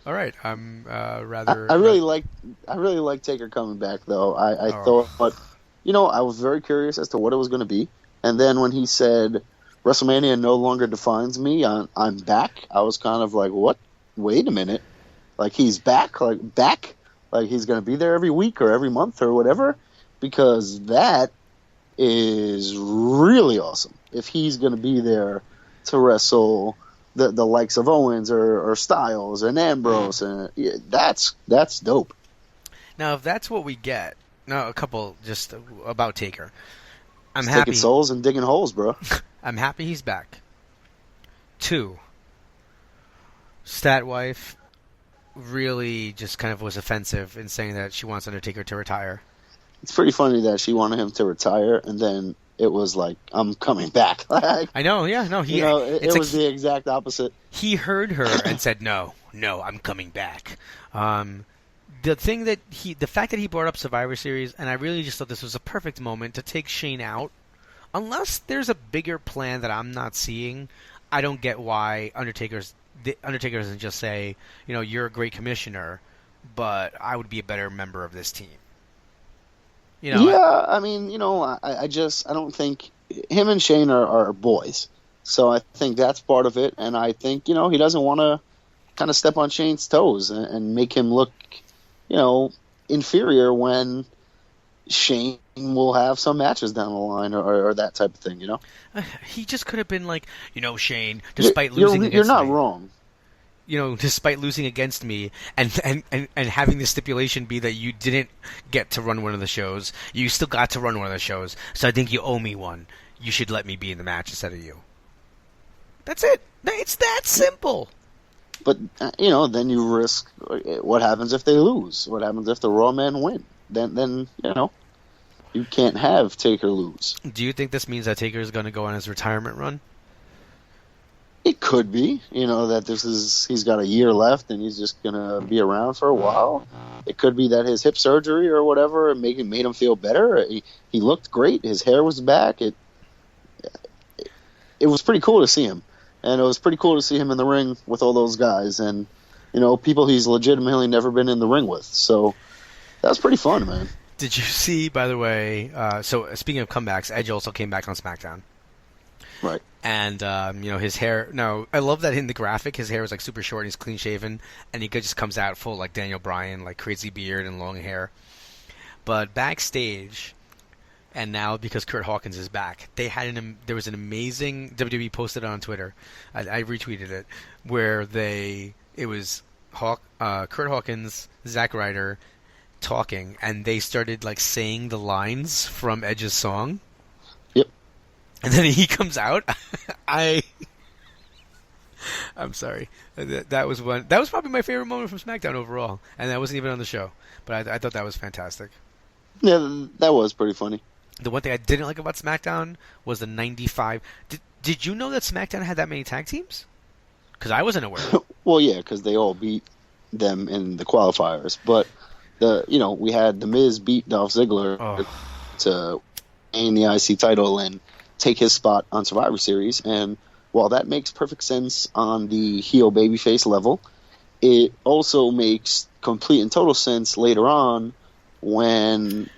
[SPEAKER 1] All right, I'm rather.
[SPEAKER 2] I really like Taker coming back, though. I thought, I was very curious as to what it was going to be, and then when he said WrestleMania no longer defines me, I'm back, I was kind of like, what? Wait a minute. Like, he's back? Like he's going to be there every week or every month or whatever? Because that is really awesome. If he's going to be there to wrestle the likes of Owens or Styles and Ambrose, and that's dope.
[SPEAKER 1] Now, if that's what we get, now a couple just about Taker. I'm
[SPEAKER 2] He's
[SPEAKER 1] happy.
[SPEAKER 2] Taking souls and digging holes, bro.
[SPEAKER 1] I'm happy he's back. 2, Statwife really just kind of was offensive in saying that she wants Undertaker to retire.
[SPEAKER 2] It's pretty funny that she wanted him to retire, and then it was like, I'm coming back.
[SPEAKER 1] I know, yeah, no,
[SPEAKER 2] it was the exact opposite.
[SPEAKER 1] He heard her and said, "No, I'm coming back." The fact that he brought up Survivor Series, and I really just thought this was a perfect moment to take Shane out. Unless there's a bigger plan that I'm not seeing, I don't get why Undertaker doesn't just say, you're a great commissioner, but I would be a better member of this team.
[SPEAKER 2] I mean, I don't think him and Shane are boys. So I think that's part of it. And I think, he doesn't want to kind of step on Shane's toes and make him look, inferior when Shane we'll have some matches down the line or that type of thing, you know?
[SPEAKER 1] He just could have been like, Shane,
[SPEAKER 2] You're,
[SPEAKER 1] despite losing
[SPEAKER 2] you're, you're
[SPEAKER 1] against
[SPEAKER 2] not
[SPEAKER 1] me,
[SPEAKER 2] wrong.
[SPEAKER 1] despite losing against me, and having the stipulation be that you didn't get to run one of the shows, you still got to run one of the shows, so I think you owe me one. You should let me be in the match instead of you. That's it. It's that simple.
[SPEAKER 2] But, then you risk what happens if they lose? What happens if the Raw men win? Then you can't have Taker lose.
[SPEAKER 1] Do you think this means that Taker is going to go on his retirement run?
[SPEAKER 2] It could be, that he's got a year left and he's just going to be around for a while. It could be that his hip surgery or whatever made him feel better. He looked great. His hair was back. It was pretty cool to see him. And it was pretty cool to see him in the ring with all those guys and, people he's legitimately never been in the ring with. So that was pretty fun, man.
[SPEAKER 1] Did you see, by the way, so speaking of comebacks, Edge also came back on SmackDown.
[SPEAKER 2] Right.
[SPEAKER 1] And, his hair, no, I love that in the graphic, his hair was like super short and he's clean shaven, and he just comes out full like Daniel Bryan, like crazy beard and long hair. But backstage, and now because Kurt Hawkins is back, there was an amazing, WWE posted it on Twitter, I retweeted it, where it was Kurt Hawkins, Zack Ryder talking, and they started like saying the lines from Edge's song.
[SPEAKER 2] Yep.
[SPEAKER 1] And then he comes out. I'm sorry. That was probably my favorite moment from SmackDown overall, and that wasn't even on the show. But I thought that was fantastic.
[SPEAKER 2] Yeah, that was pretty funny.
[SPEAKER 1] The one thing I didn't like about SmackDown was the 95. Did you know that SmackDown had that many tag teams? Because I wasn't aware.
[SPEAKER 2] Well, yeah, because they all beat them in the qualifiers. But we had The Miz beat Dolph Ziggler to gain the IC title and take his spot on Survivor Series. And while that makes perfect sense on the heel babyface level, it also makes complete and total sense later on when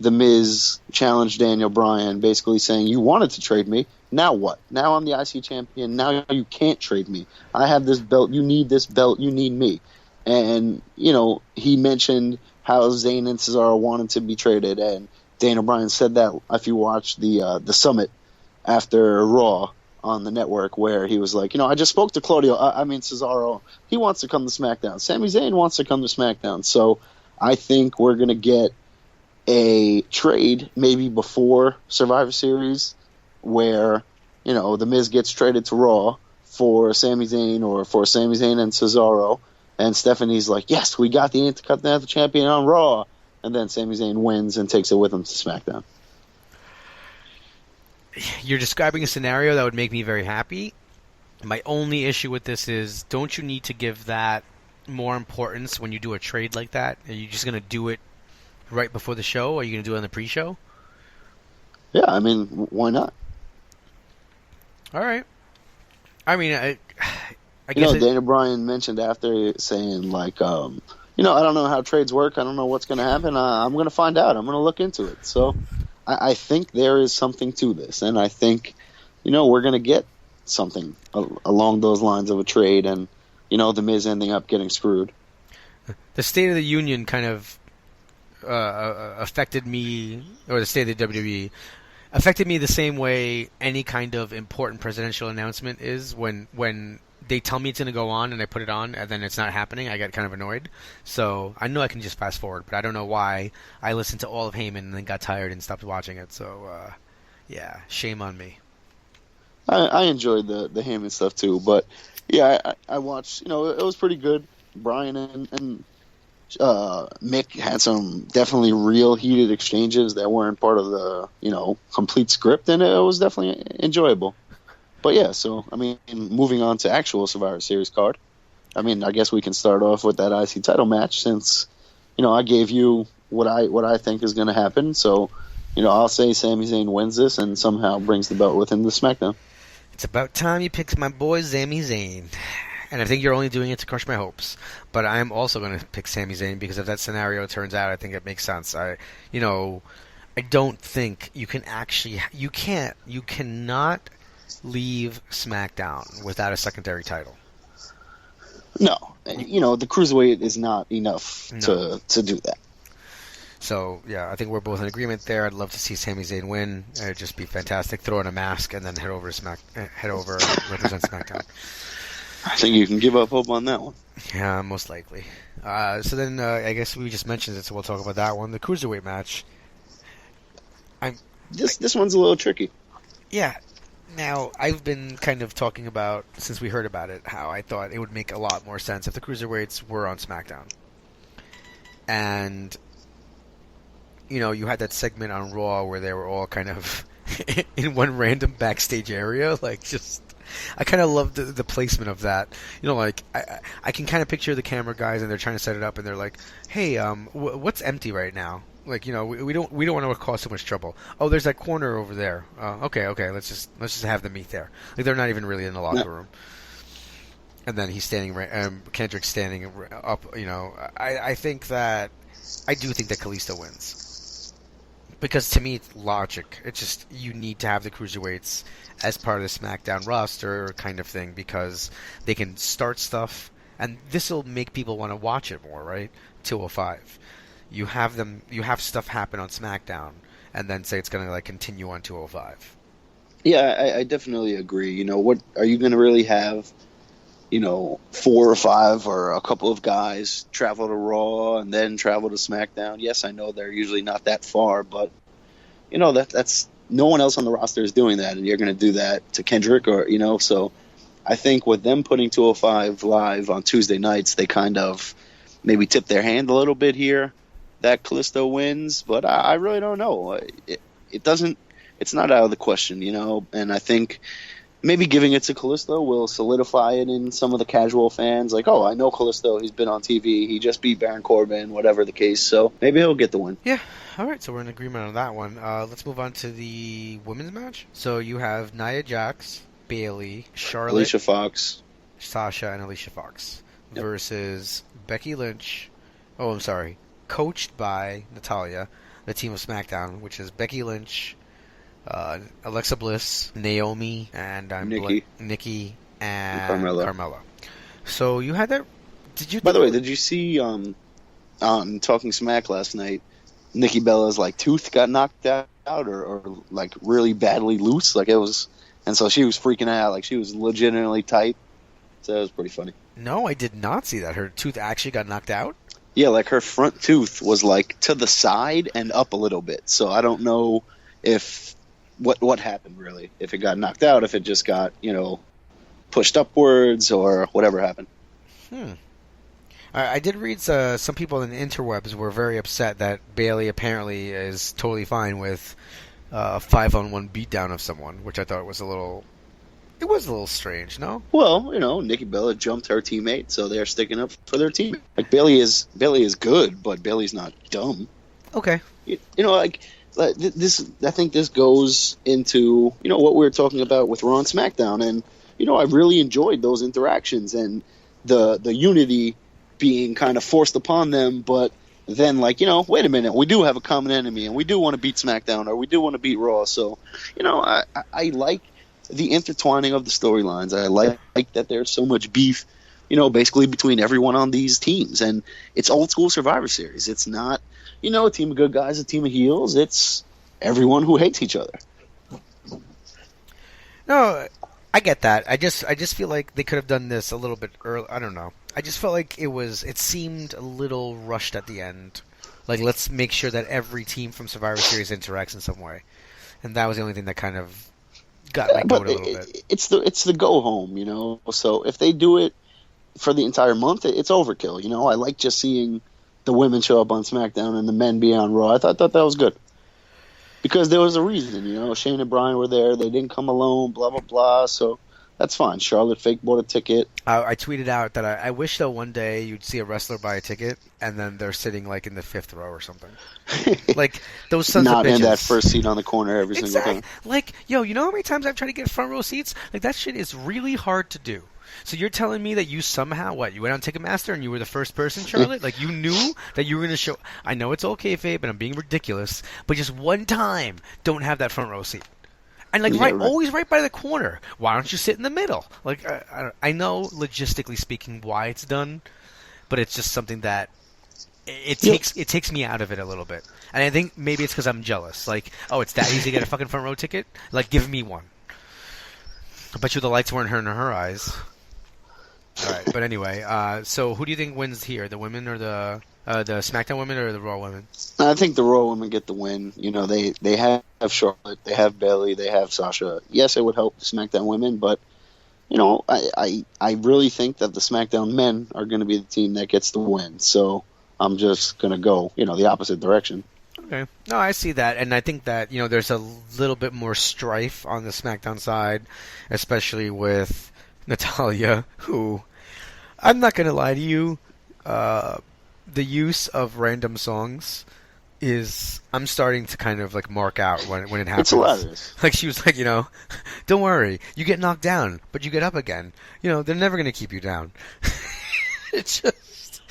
[SPEAKER 2] The Miz challenged Daniel Bryan, basically saying, you wanted to trade me, now what? Now I'm the IC champion, now you can't trade me. I have this belt, you need this belt, you need me. And, he mentioned how Zayn and Cesaro wanted to be traded, and Daniel Bryan said that if you watch the Summit after Raw on the network, where he was like, I just spoke to Cesaro, he wants to come to SmackDown. Sami Zayn wants to come to SmackDown. So I think we're going to get a trade maybe before Survivor Series where, The Miz gets traded to Raw for Sami Zayn or for Sami Zayn and Cesaro. And Stephanie's like, yes, we got the Intercontinental Champion on Raw. And then Sami Zayn wins and takes it with him to SmackDown.
[SPEAKER 1] You're describing a scenario that would make me very happy. My only issue with this is, don't you need to give that more importance when you do a trade like that? Are you just going to do it right before the show, or are you going to do it on the pre-show?
[SPEAKER 2] Yeah, I mean, why not?
[SPEAKER 1] All right. I mean, I guess
[SPEAKER 2] Daniel Bryan mentioned after saying, like, I don't know how trades work. I don't know what's going to happen. I'm going to find out. I'm going to look into it. So I think there is something to this. And I think, we're going to get something along those lines of a trade. And, The Miz ending up getting screwed.
[SPEAKER 1] The State of the Union kind of affected me, or the State of the WWE affected me the same way any kind of important presidential announcement is when they tell me it's going to go on and I put it on and then it's not happening. I get kind of annoyed. So I know I can just fast forward, but I don't know why I listened to all of Heyman and then got tired and stopped watching it. So, yeah, shame on me.
[SPEAKER 2] I enjoyed the Heyman stuff too, but yeah, I watched, it was pretty good. Brian and Mick had some definitely real heated exchanges that weren't part of the, complete script, and it was definitely enjoyable. But yeah, so, I mean, moving on to actual Survivor Series card, I mean, I guess we can start off with that IC title match since, I gave you what I think is going to happen. So, I'll say Sami Zayn wins this and somehow brings the belt with him to SmackDown.
[SPEAKER 1] It's about time you picked my boy Sami Zayn. And I think you're only doing it to crush my hopes. But I am also going to pick Sami Zayn because if that scenario turns out, I think it makes sense. I don't think you can actually, you cannot leave SmackDown without a secondary title.
[SPEAKER 2] No, the Cruiserweight is not enough to do that.
[SPEAKER 1] So yeah, I think we're both in agreement there. I'd love to see Sami Zayn win. It'd just be fantastic. Throw on a mask and then head over and represent SmackDown.
[SPEAKER 2] I think you can give up hope on that one.
[SPEAKER 1] Yeah, most likely. So then I guess we just mentioned it, so we'll talk about that one. The cruiserweight match.
[SPEAKER 2] This one's a little tricky.
[SPEAKER 1] Yeah. Now, I've been kind of talking about, since we heard about it, how I thought it would make a lot more sense if the cruiserweights were on SmackDown. And, you know, you had that segment on Raw where they were all kind of in one random backstage area. Like, just, I kind of loved the placement of that. You know, like, I can kind of picture the camera guys and they're trying to set it up and they're like, hey, what's empty right now? Like, you know, we don't want to cause so much trouble. Oh, there's that corner over there. Okay, let's just have them meet there. Like, they're not even really in the locker room. And then he's standing, Kendrick's standing up. You know, I think that I do think that Kalisto wins because to me it's logic. It's just you need to have the cruiserweights as part of the SmackDown roster kind of thing because they can start stuff, and this will make people want to watch it more, right? 205. You have stuff happen on SmackDown, and then say it's going to like continue on 205.
[SPEAKER 2] Yeah, I definitely agree. You know, what are you going to really have? You know, 4 or 5 or a couple of guys travel to Raw and then travel to SmackDown. Yes, I know they're usually not that far, but you know that's no one else on the roster is doing that, and you're going to do that to Kendrick, or you know. So I think with them putting 205 live on Tuesday nights, they kind of maybe tip their hand a little bit here. That Kalisto wins, but I really don't know. It doesn't. It's not out of the question, you know. And I think maybe giving it to Kalisto will solidify it in some of the casual fans. Like, oh, I know Kalisto. He's been on TV. He just beat Baron Corbin, whatever the case. So maybe he'll get the win.
[SPEAKER 1] Yeah. All right. So we're in agreement on that one. Let's move on to the women's match. So you have Nia Jax, Bayley, Charlotte,
[SPEAKER 2] Alicia Fox,
[SPEAKER 1] Sasha, and Alicia Fox versus Becky Lynch. Oh, I'm sorry. Coached by Natalya, the team of SmackDown, which is Becky Lynch, Alexa Bliss, Naomi, and Nikki and Carmella. So you had that. Did you?
[SPEAKER 2] By the way, did you see on Talking Smack last night? Nikki Bella's like tooth got knocked out, or like really badly loose, like it was, and so she was freaking out, like she was legitimately tight. So that was pretty funny.
[SPEAKER 1] No, I did not see that. Her tooth actually got knocked out.
[SPEAKER 2] Yeah, like her front tooth was like to the side and up a little bit. So I don't know if what happened really. If it got knocked out, if it just got, you know, pushed upwards or whatever happened.
[SPEAKER 1] I did read some people in the interwebs were very upset that Bayley apparently is totally fine with a 5-on-1 beatdown of someone, which I thought was a little strange, no?
[SPEAKER 2] Well, you know, Nikki Bella jumped her teammate, so they're sticking up for their teammate. Like Bayley is good, but Bayley's not dumb.
[SPEAKER 1] Okay.
[SPEAKER 2] You know, like this. I think this goes into, you know, what we were talking about with Raw and SmackDown, and you know, I really enjoyed those interactions and the unity being kind of forced upon them, but then like, you know, wait a minute, we do have a common enemy, and we do want to beat SmackDown, or we do want to beat Raw. So, you know, I like the intertwining of the storylines. I like that there's so much beef, you know, basically between everyone on these teams. And it's old school Survivor Series. It's not, you know, a team of good guys, a team of heels. It's everyone who hates each other.
[SPEAKER 1] No, I get that. I just feel like they could have done this a little bit early. I don't know. I just felt like it seemed a little rushed at the end. Like, let's make sure that every team from Survivor Series interacts in some way. And that was the only thing that kind of got my goat a little bit.
[SPEAKER 2] It's the go home, you know. So if they do it for the entire month, it's overkill. You know, I like just seeing the women show up on SmackDown and the men be on Raw. I thought that was good because there was a reason. You know, Shane and Brian were there; they didn't come alone. Blah blah blah. So that's fine. Charlotte fake bought a ticket.
[SPEAKER 1] I tweeted out that I wish though one day you'd see a wrestler buy a ticket and then they're sitting like in the 5th row or something. Like those sons
[SPEAKER 2] not
[SPEAKER 1] of bitches.
[SPEAKER 2] in that first seat on the corner every single time.
[SPEAKER 1] Like, yo, you know how many times I've tried to get front row seats? Like that shit is really hard to do. So you're telling me that you somehow you went on Ticketmaster and you were the first person, Charlotte? Like you knew that you were going to show. I know it's okay, kayfabe, but I'm being ridiculous. But just one time, don't have that front row seat. And like always right by the corner. Why don't you sit in the middle? Like I know logistically speaking why it's done, but it's just something that it takes me out of it a little bit. And I think maybe it's because I'm jealous. Like, oh, it's that easy to get a fucking front row ticket? Like, give me one. I bet you the lights weren't hurting her eyes. All right, but anyway, so who do you think wins here? The women or the SmackDown women or the Raw women?
[SPEAKER 2] I think the Raw women get the win. You know, they have Charlotte, they have Bayley, they have Sasha. Yes, it would help the SmackDown women, but you know, I really think that the SmackDown men are going to be the team that gets the win. So I'm just going to go, you know, the opposite direction.
[SPEAKER 1] Okay. No, I see that, and I think that, you know, there's a little bit more strife on the SmackDown side, especially with Natalya, who, I'm not going to lie to you, the use of random songs is, I'm starting to kind of like mark out when it happens.
[SPEAKER 2] It's hilarious.
[SPEAKER 1] Like she was like, you know, don't worry, you get knocked down, but you get up again. You know, they're never going to keep you down. It's just,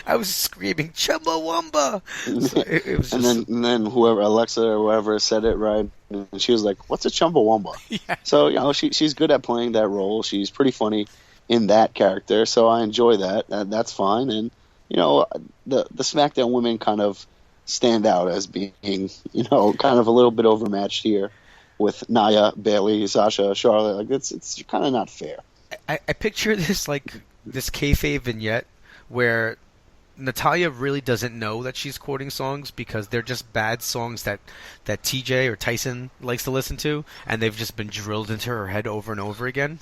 [SPEAKER 1] I was screaming Chumbawamba. So it was just,
[SPEAKER 2] and then whoever, Alexa or whoever, said it right, and she was like, "What's a Chumbawamba?"
[SPEAKER 1] Yeah.
[SPEAKER 2] So you know, she's good at playing that role. She's pretty funny in that character, so I enjoy that. That's fine. And you know, the SmackDown women kind of stand out as being, you know, kind of a little bit overmatched here with Nia, Bayley, Sasha, Charlotte. Like it's kind of not fair.
[SPEAKER 1] I picture this like this kayfabe vignette where Natalya really doesn't know that she's quoting songs because they're just bad songs that TJ or Tyson likes to listen to, and they've just been drilled into her head over and over again.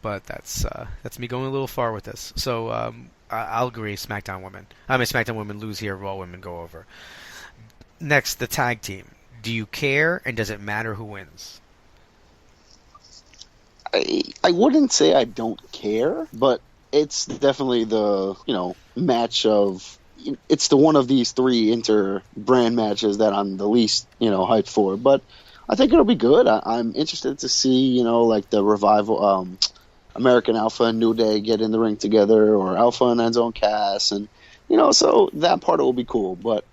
[SPEAKER 1] But that's me going a little far with this. So I'll agree. SmackDown women lose here. Raw women go over. Next, the tag team. Do you care, and does it matter who wins?
[SPEAKER 2] I wouldn't say I don't care, but it's definitely the, you know, match of, it's the one of these three inter-brand matches that I'm the least, you know, hyped for. But I think it'll be good. I'm interested to see, you know, like the revival, American Alpha and New Day get in the ring together, or Alpha and Enzo and Cass, and you know, so that part will be cool. But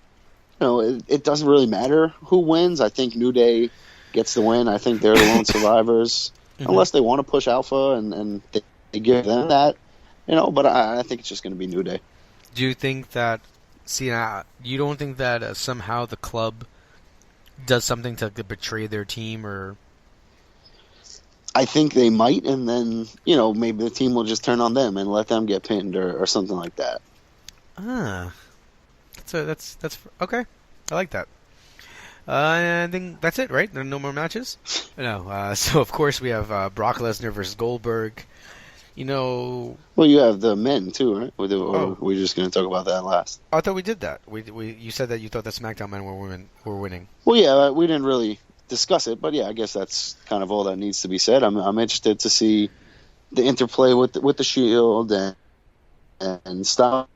[SPEAKER 2] you know, it doesn't really matter who wins. I think New Day gets the win. I think they're the lone survivors, unless they want to push Alpha and they give them that, you know. But I think it's just going to be New Day.
[SPEAKER 1] Do you think that? See, you don't think that somehow the club does something to betray their team, or?
[SPEAKER 2] I think they might, and then, you know, maybe the team will just turn on them and let them get pinned or something like that.
[SPEAKER 1] That's okay. I like that. I think that's it, right? There are no more matches? No. So, of course, we have Brock Lesnar versus Goldberg. You know...
[SPEAKER 2] Well, you have the men, too, right? Or we're just going to talk about that last.
[SPEAKER 1] I thought we did that. You said that you thought the SmackDown men were winning.
[SPEAKER 2] Well, yeah, we didn't really discuss it, but yeah, I guess that's kind of all that needs to be said. I'm interested to see the interplay with the Shield and Styles,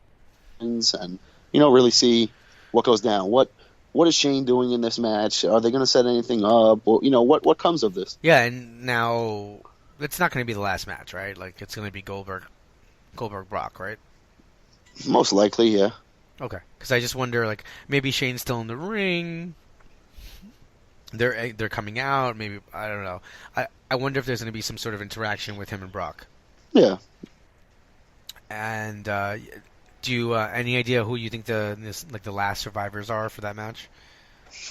[SPEAKER 2] and you know, really see what goes down. What is Shane doing in this match? Are they going to set anything up? Or, you know, what comes of this?
[SPEAKER 1] Yeah, and now it's not going to be the last match, right? Like it's going to be Goldberg Brock, right?
[SPEAKER 2] Most likely, yeah.
[SPEAKER 1] Okay, because I just wonder, like, maybe Shane's still in the ring. They're coming out. Maybe, I don't know. I wonder if there's going to be some sort of interaction with him and Brock.
[SPEAKER 2] Yeah.
[SPEAKER 1] And do you any idea who you think the last survivors are for that match?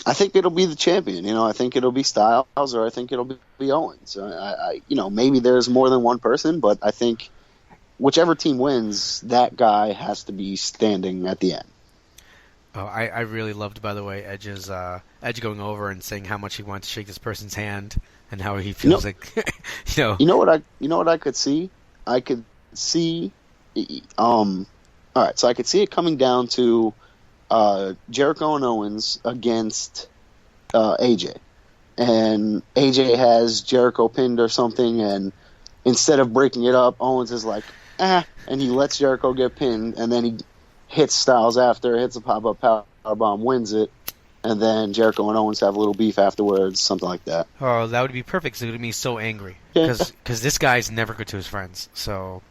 [SPEAKER 2] I think it'll be the champion. You know, I think it'll be Styles, or I think it'll be Owens. I you know, maybe there's more than one person, but I think whichever team wins, that guy has to be standing at the end.
[SPEAKER 1] Oh, I really loved, by the way, Edge going over and saying how much he wanted to shake this person's hand and how he feels like, you know.
[SPEAKER 2] You know what I could see? I could see, all right, so I could see it coming down to Jericho and Owens against AJ, and AJ has Jericho pinned or something, and instead of breaking it up, Owens is like, and he lets Jericho get pinned, and then he hits Styles after, hits a pop-up powerbomb, wins it, and then Jericho and Owens have a little beef afterwards, something like that.
[SPEAKER 1] Oh, that would be perfect, because it would make me so angry. Because this guy's never good to his friends, so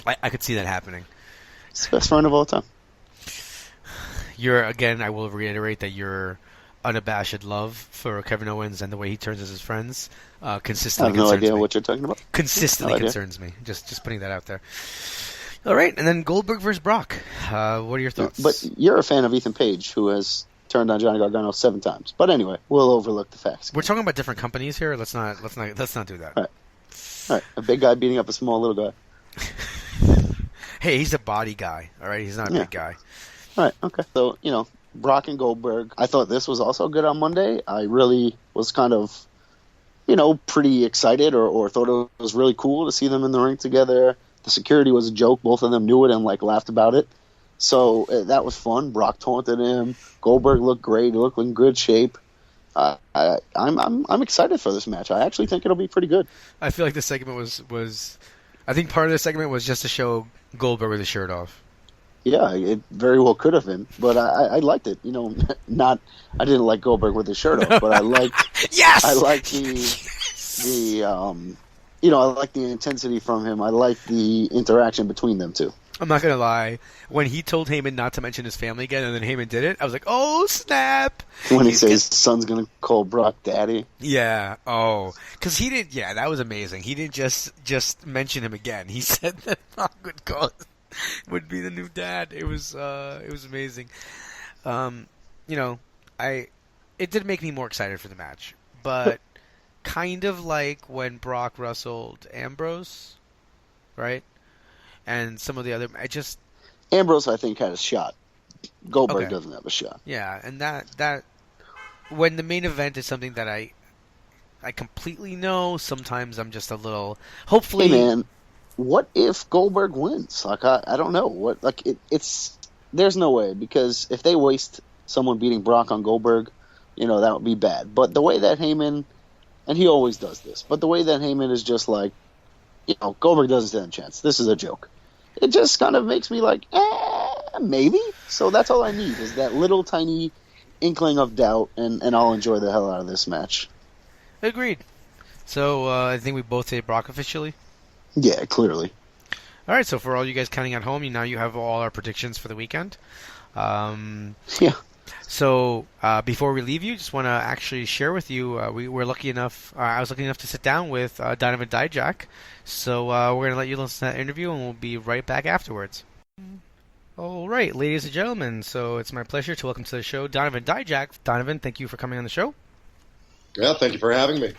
[SPEAKER 1] I could see that happening.
[SPEAKER 2] It's the best friend of all time.
[SPEAKER 1] I will reiterate that your unabashed love for Kevin Owens and the way he turns as his friends consistently concerns me.
[SPEAKER 2] I have no idea what you're talking about.
[SPEAKER 1] Consistently concerns me. Just putting that out there. All right, and then Goldberg versus Brock. What are your thoughts?
[SPEAKER 2] But you're a fan of Ethan Page, who has turned on Johnny Gargano 7 times. But anyway, we'll overlook the facts.
[SPEAKER 1] We're talking about different companies here. Let's not do that.
[SPEAKER 2] All right. A big guy beating up a small little guy.
[SPEAKER 1] Hey, he's a body guy. All right, he's not a big guy.
[SPEAKER 2] All right. Okay. So Brock and Goldberg. I thought this was also good on Monday. I really was kind of, pretty excited or thought it was really cool to see them in the ring together. The security was a joke. Both of them knew it and laughed about it. So that was fun. Brock taunted him. Goldberg looked great. He looked in good shape. I'm excited for this match. I actually think it'll be pretty good.
[SPEAKER 1] I feel like this segment was I think part of the segment was just to show Goldberg with his shirt off.
[SPEAKER 2] Yeah, it very well could have been, but I liked it. I didn't like Goldberg with his shirt off, but I liked.
[SPEAKER 1] Yes.
[SPEAKER 2] I liked I like the intensity from him. I like the interaction between them two.
[SPEAKER 1] I'm not gonna lie. When he told Heyman not to mention his family again, and then Heyman did it, I was like, "Oh snap!"
[SPEAKER 2] When he says his son's gonna call Brock daddy.
[SPEAKER 1] Yeah. Oh, because he did. Yeah, that was amazing. He didn't just mention him again. He said that Brock would be the new dad. It was amazing. It did make me more excited for the match, but kind of like when Brock wrestled Ambrose, right? And some of the other,
[SPEAKER 2] Ambrose, I think, had a shot. Goldberg doesn't have a shot.
[SPEAKER 1] Yeah, and that when the main event is something that I completely know, sometimes I'm just a little. Hopefully,
[SPEAKER 2] hey man, what if Goldberg wins? I don't know it's. There's no way, because if they waste someone beating Brock on Goldberg, that would be bad. But the way that Heyman, and he always does this, but the way that Heyman is just Goldberg doesn't stand a chance. This is a joke. It just kind of makes me maybe. So that's all I need is that little tiny inkling of doubt, and I'll enjoy the hell out of this match.
[SPEAKER 1] Agreed. So I think we both say Brock officially.
[SPEAKER 2] Yeah, clearly.
[SPEAKER 1] All right. So for all you guys counting at home, you have all our predictions for the weekend.
[SPEAKER 2] Yeah.
[SPEAKER 1] So before we leave you, just want to actually share with you, we were lucky enough. I was lucky enough to sit down with Donovan Dijak. So we're going to let you listen to that interview, and we'll be right back afterwards. All right, ladies and gentlemen. So it's my pleasure to welcome to the show Donovan Dijak. Donovan, thank you for coming on the show.
[SPEAKER 3] Yeah, thank you for having me.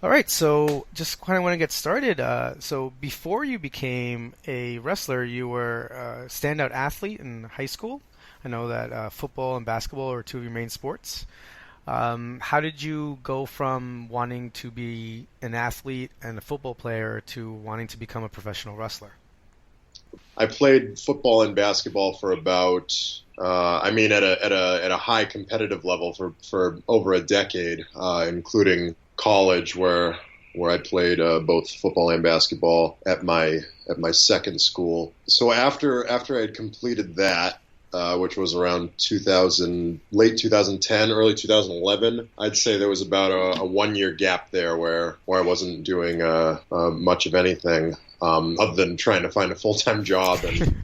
[SPEAKER 1] All right, so just kind of want to get started. So before you became a wrestler, you were a standout athlete in high school. I know that football and basketball are two of your main sports. How did you go from wanting to be an athlete and a football player to wanting to become a professional wrestler?
[SPEAKER 3] I played football and basketball for about, at a high competitive level for over a decade, including college, where I played both football and basketball at my second school. So after I had completed that, which was around late 2010, early 2011. I'd say there was about a 1-year gap there where I wasn't doing much of anything other than trying to find a full-time job and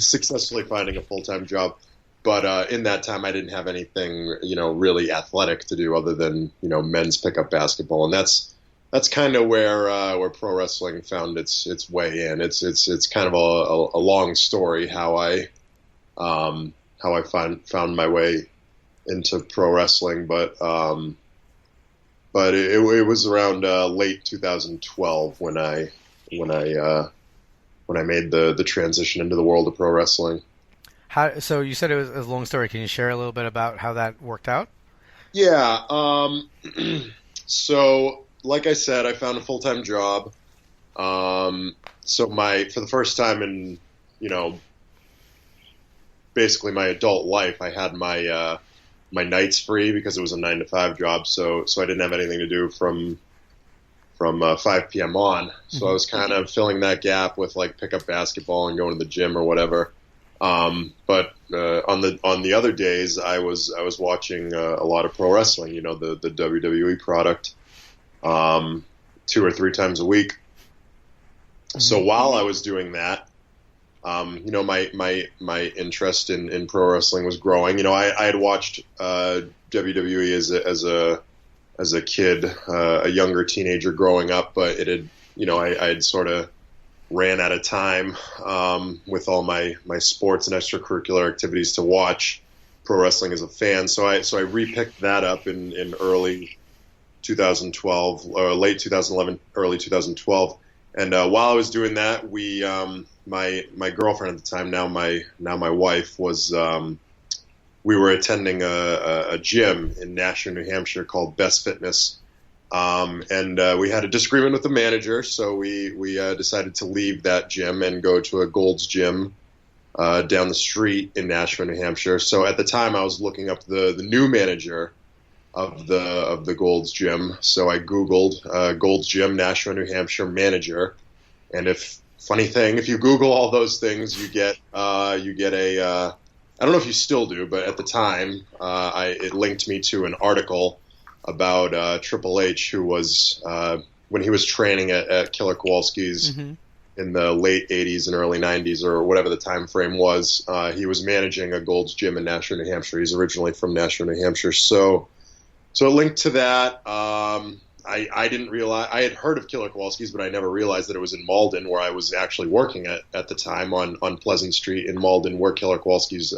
[SPEAKER 3] successfully finding a full-time job. But in that time, I didn't have anything, really athletic to do other than, men's pickup basketball, and that's kind of where pro wrestling found its way in. It's kind of a long story how I found my way into pro wrestling, but it was around late 2012 when I made the transition into the world of pro wrestling.
[SPEAKER 1] So you said it was a long story. Can you share a little bit about how that worked out?
[SPEAKER 3] Yeah. So like I said, I found a full-time job. So for the first time in, basically my adult life, I had my nights free because it was a 9-to-5 job. So I didn't have anything to do from 5 p.m. on. So I was kind of filling that gap with pickup basketball and going to the gym or whatever. But on the other days, I was watching a lot of pro wrestling. The WWE product, 2 or 3 times a week. So while I was doing that, my interest in pro wrestling was growing. I had watched WWE as a kid, a younger teenager growing up, but it had, I had sort of ran out of time with all my sports and extracurricular activities to watch pro wrestling as a fan. So I repicked that up in early 2012, or late 2011, early 2012. And while I was doing that, we my girlfriend at the time, now my wife, was we were attending a gym in Nashua, New Hampshire called Best Fitness. And we had a disagreement with the manager, so we decided to leave that gym and go to a Gold's Gym down the street in Nashua, New Hampshire. So at the time, I was looking up the new manager of the Gold's Gym. So I Googled Gold's Gym, Nashua, New Hampshire manager, and if you Google all those things, you get a I don't know if you still do, but at the time, it linked me to an article about Triple H, who was when he was training at Killer Kowalski's in the late 80s and early 90s, or whatever the time frame was. He was managing a Gold's Gym in Nashua, New Hampshire. He's originally from Nashua, New Hampshire. So it linked to that. I didn't realize, I had heard of Killer Kowalski's, but I never realized that it was in Malden, where I was actually working at the time on Pleasant Street in Malden, where Killer Kowalski's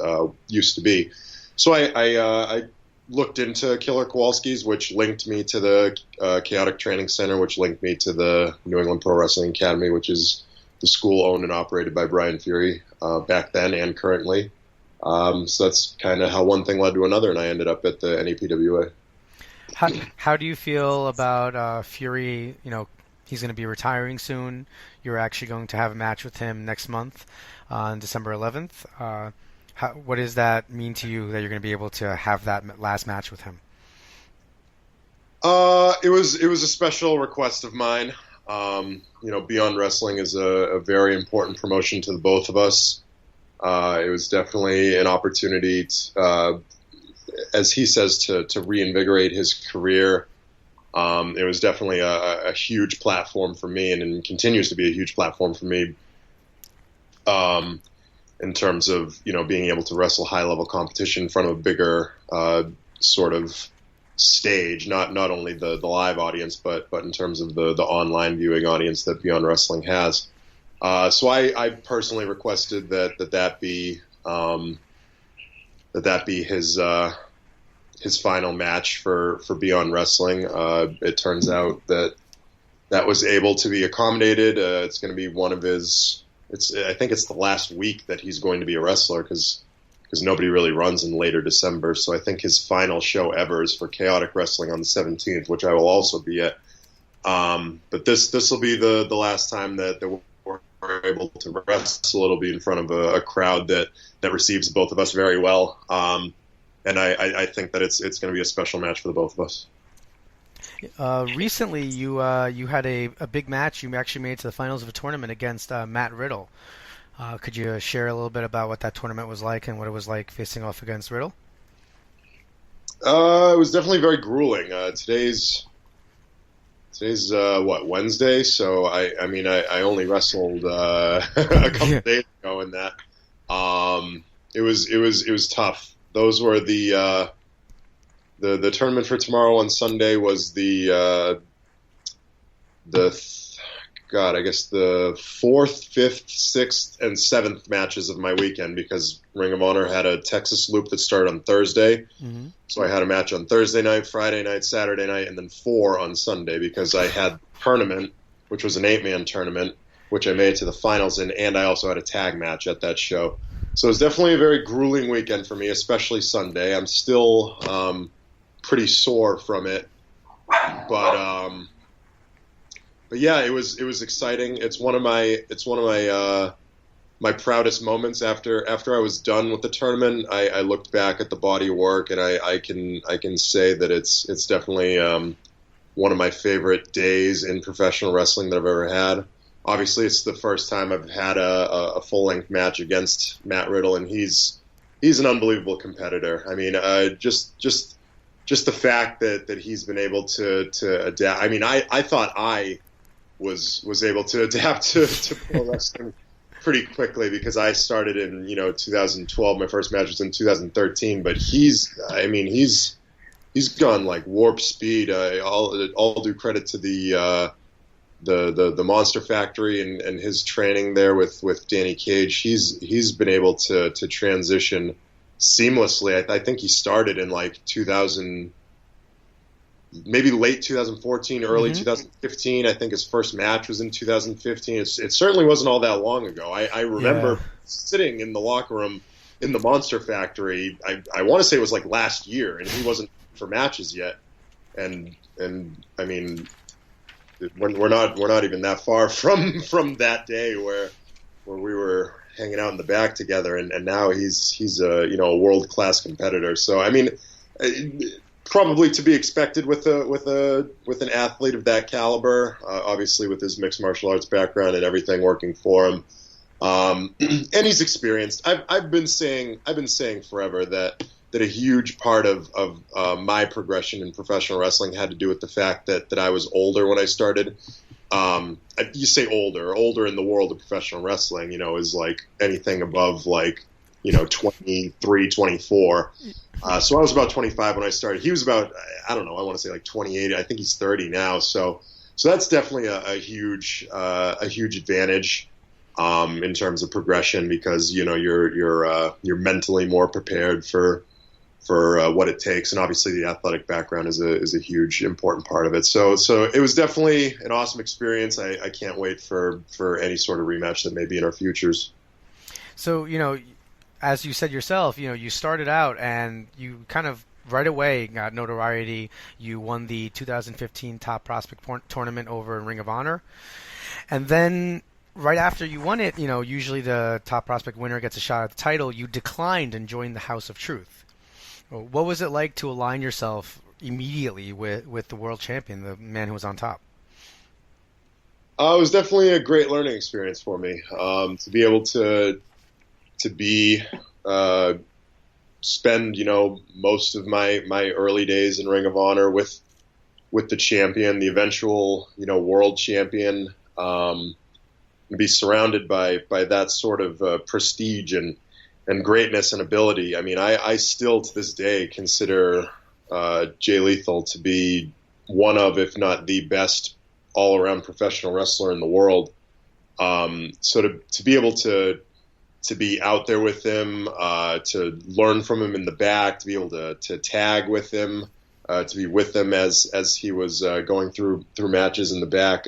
[SPEAKER 3] used to be. So I looked into Killer Kowalski's, which linked me to the Chaotic Training Center, which linked me to the New England Pro Wrestling Academy, which is the school owned and operated by Brian Fury back then and currently. So that's kind of how one thing led to another, and I ended up at the NEPWA.
[SPEAKER 1] How do you feel about Fury? You know, he's going to be retiring soon. You're actually going to have a match with him next month on December 11th. What does that mean to you that you're going to be able to have that last match with him?
[SPEAKER 3] It was a special request of mine. Beyond Wrestling is a very important promotion to the both of us. It was definitely an opportunity to, as he says, to reinvigorate his career. It was definitely a huge platform for me, and continues to be a huge platform for me. In terms of, being able to wrestle high-level competition in front of a bigger sort of stage, not only the live audience, but in terms of the online viewing audience that Beyond Wrestling has. So I personally requested that be his final match for Beyond Wrestling. It turns out that was able to be accommodated. It's going to be one of his. I think it's the last week that he's going to be a wrestler, because nobody really runs in later December. So I think his final show ever is for Chaotic Wrestling on the 17th, which I will also be at. But this will be the last time that we're able to wrestle. It'll be in front of a crowd that receives both of us very well. And I think that it's going to be a special match for the both of us.
[SPEAKER 1] Recently, you had a big match. You actually made it to the finals of a tournament against Matt Riddle. Could you share a little bit about what that tournament was like and what it was like facing off against Riddle?
[SPEAKER 3] It was definitely very grueling. Today's Wednesday? So I only wrestled a couple days ago in that. It was tough. Those were the tournament for tomorrow on Sunday was the 4th, 5th, 6th, and 7th matches of my weekend, because Ring of Honor had a Texas loop that started on Thursday. Mm-hmm. So I had a match on Thursday night, Friday night, Saturday night, and then 4 on Sunday, because I had the tournament, which was an 8-man tournament, which I made it to the finals in, and I also had a tag match at that show. So it was definitely a very grueling weekend for me, especially Sunday. I'm still pretty sore from it, but yeah, it was exciting. It's one of my my proudest moments. After I was done with the tournament, I looked back at the body of work, and I can say that it's definitely one of my favorite days in professional wrestling that I've ever had. Obviously, it's the first time I've had a full-length match against Matt Riddle, and he's an unbelievable competitor. I mean, just the fact that he's been able to adapt. I mean, I thought I was able to adapt to pro wrestling pretty quickly, because I started in 2012. My first match was in 2013, but he's gone like warp speed. All due credit to the the Monster Factory and his training there with Danny Cage, he's been able to transition seamlessly. I think he started in like 2000, maybe late 2014, early 2015. I think his first match was in 2015. It certainly wasn't all that long ago. I remember sitting in the locker room in the Monster Factory. I want to say it was like last year, and he wasn't for matches yet. And I mean, we're not even that far from that day where we were hanging out in the back together, and now he's a world class competitor. So I mean, probably to be expected with an athlete of that caliber. Obviously, with his mixed martial arts background and everything working for him, and he's experienced. I've been saying forever that a huge part of my progression in professional wrestling had to do with the fact that I was older when I started. You say older in the world of professional wrestling, is like anything above like, 23, 24. So I was about 25 when I started. He was about, I don't know, I want to say like 28. I think he's 30 now. So that's definitely a huge advantage. In terms of progression, because you're mentally more prepared for what it takes, and obviously the athletic background is a huge important part of it. So it was definitely an awesome experience. I can't wait for any sort of rematch that may be in our futures.
[SPEAKER 1] So as you said yourself, you started out and you kind of right away got notoriety. You won the 2015 Top Prospect tournament over in Ring of Honor, and then right after you won it, usually the Top Prospect winner gets a shot at the title. You declined and joined the House of Truth. What was it like to align yourself immediately with the world champion, the man who was on top?
[SPEAKER 3] It was definitely a great learning experience for me, to be able to spend most of my early days in Ring of Honor with the champion, the eventual world champion. Be surrounded by that sort of prestige and greatness and ability. I mean, I still to this day consider Jay Lethal to be one of, if not the best all-around professional wrestler in the world. So to be able to be out there with him, to learn from him in the back, to be able to tag with him, to be with him as he was going through matches in the back.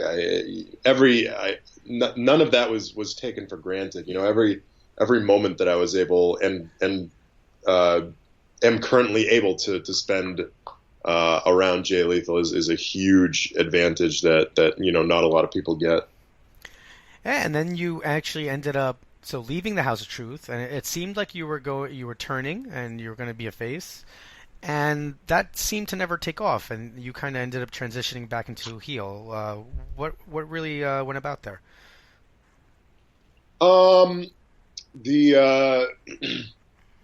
[SPEAKER 3] None of that was taken for granted. Every moment that I was able and am currently able to spend around Jay Lethal is a huge advantage that not a lot of people get.
[SPEAKER 1] Yeah, and then you actually ended up leaving the House of Truth, and it seemed like you were turning and you were going to be a face, and that seemed to never take off, and you kind of ended up transitioning back into heel. What really went about there?
[SPEAKER 3] The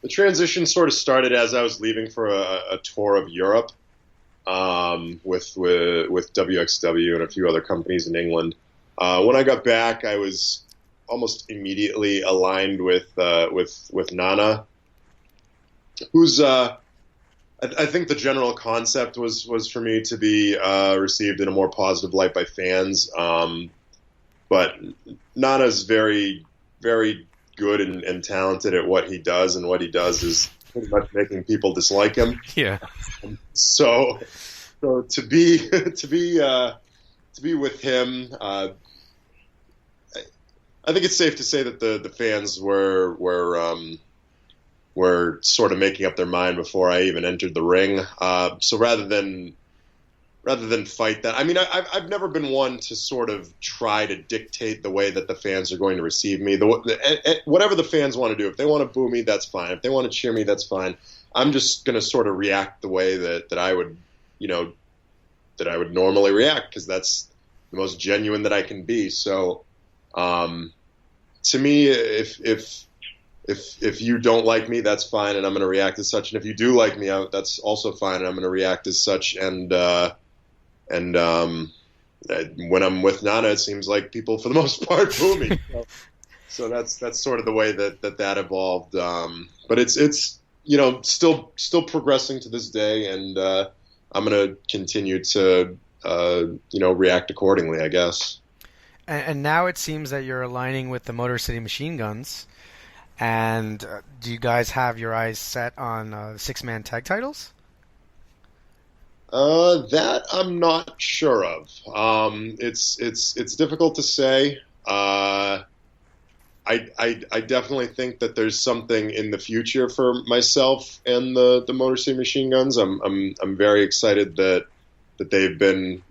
[SPEAKER 3] transition sort of started as I was leaving for a tour of Europe, with WXW and a few other companies in England. When I got back, I was almost immediately aligned with Nana, who's I think the general concept was for me to be received in a more positive light by fans. But Nana's very, very good and talented at what he does, and what he does is pretty much making people dislike him.
[SPEAKER 1] Yeah.
[SPEAKER 3] So to be with him, I think it's safe to say that the fans were sort of making up their mind before I even entered the ring. So rather than fight that, I mean, I've never been one to sort of try to dictate the way that the fans are going to receive me. Whatever the fans want to do, if they want to boo me, that's fine. If they want to cheer me, that's fine. I'm just going to sort of react the way that I would, that I would normally react, because that's the most genuine that I can be. So, to me, if you don't like me, that's fine, and I'm going to react as such. And if you do like me, that's also fine, and I'm going to react as such. And when I'm with Nana, it seems like people, for the most part, boo me. So that's sort of the way that evolved. But it's still progressing to this day, and I'm going to continue to react accordingly, I guess.
[SPEAKER 1] And now it seems that you're aligning with the Motor City Machine Guns. And do you guys have your eyes set on the six-man tag titles?
[SPEAKER 3] That I'm not sure of. It's difficult to say. I definitely think that there's something in the future for myself and the Motor City Machine Guns. I'm very excited that they've been,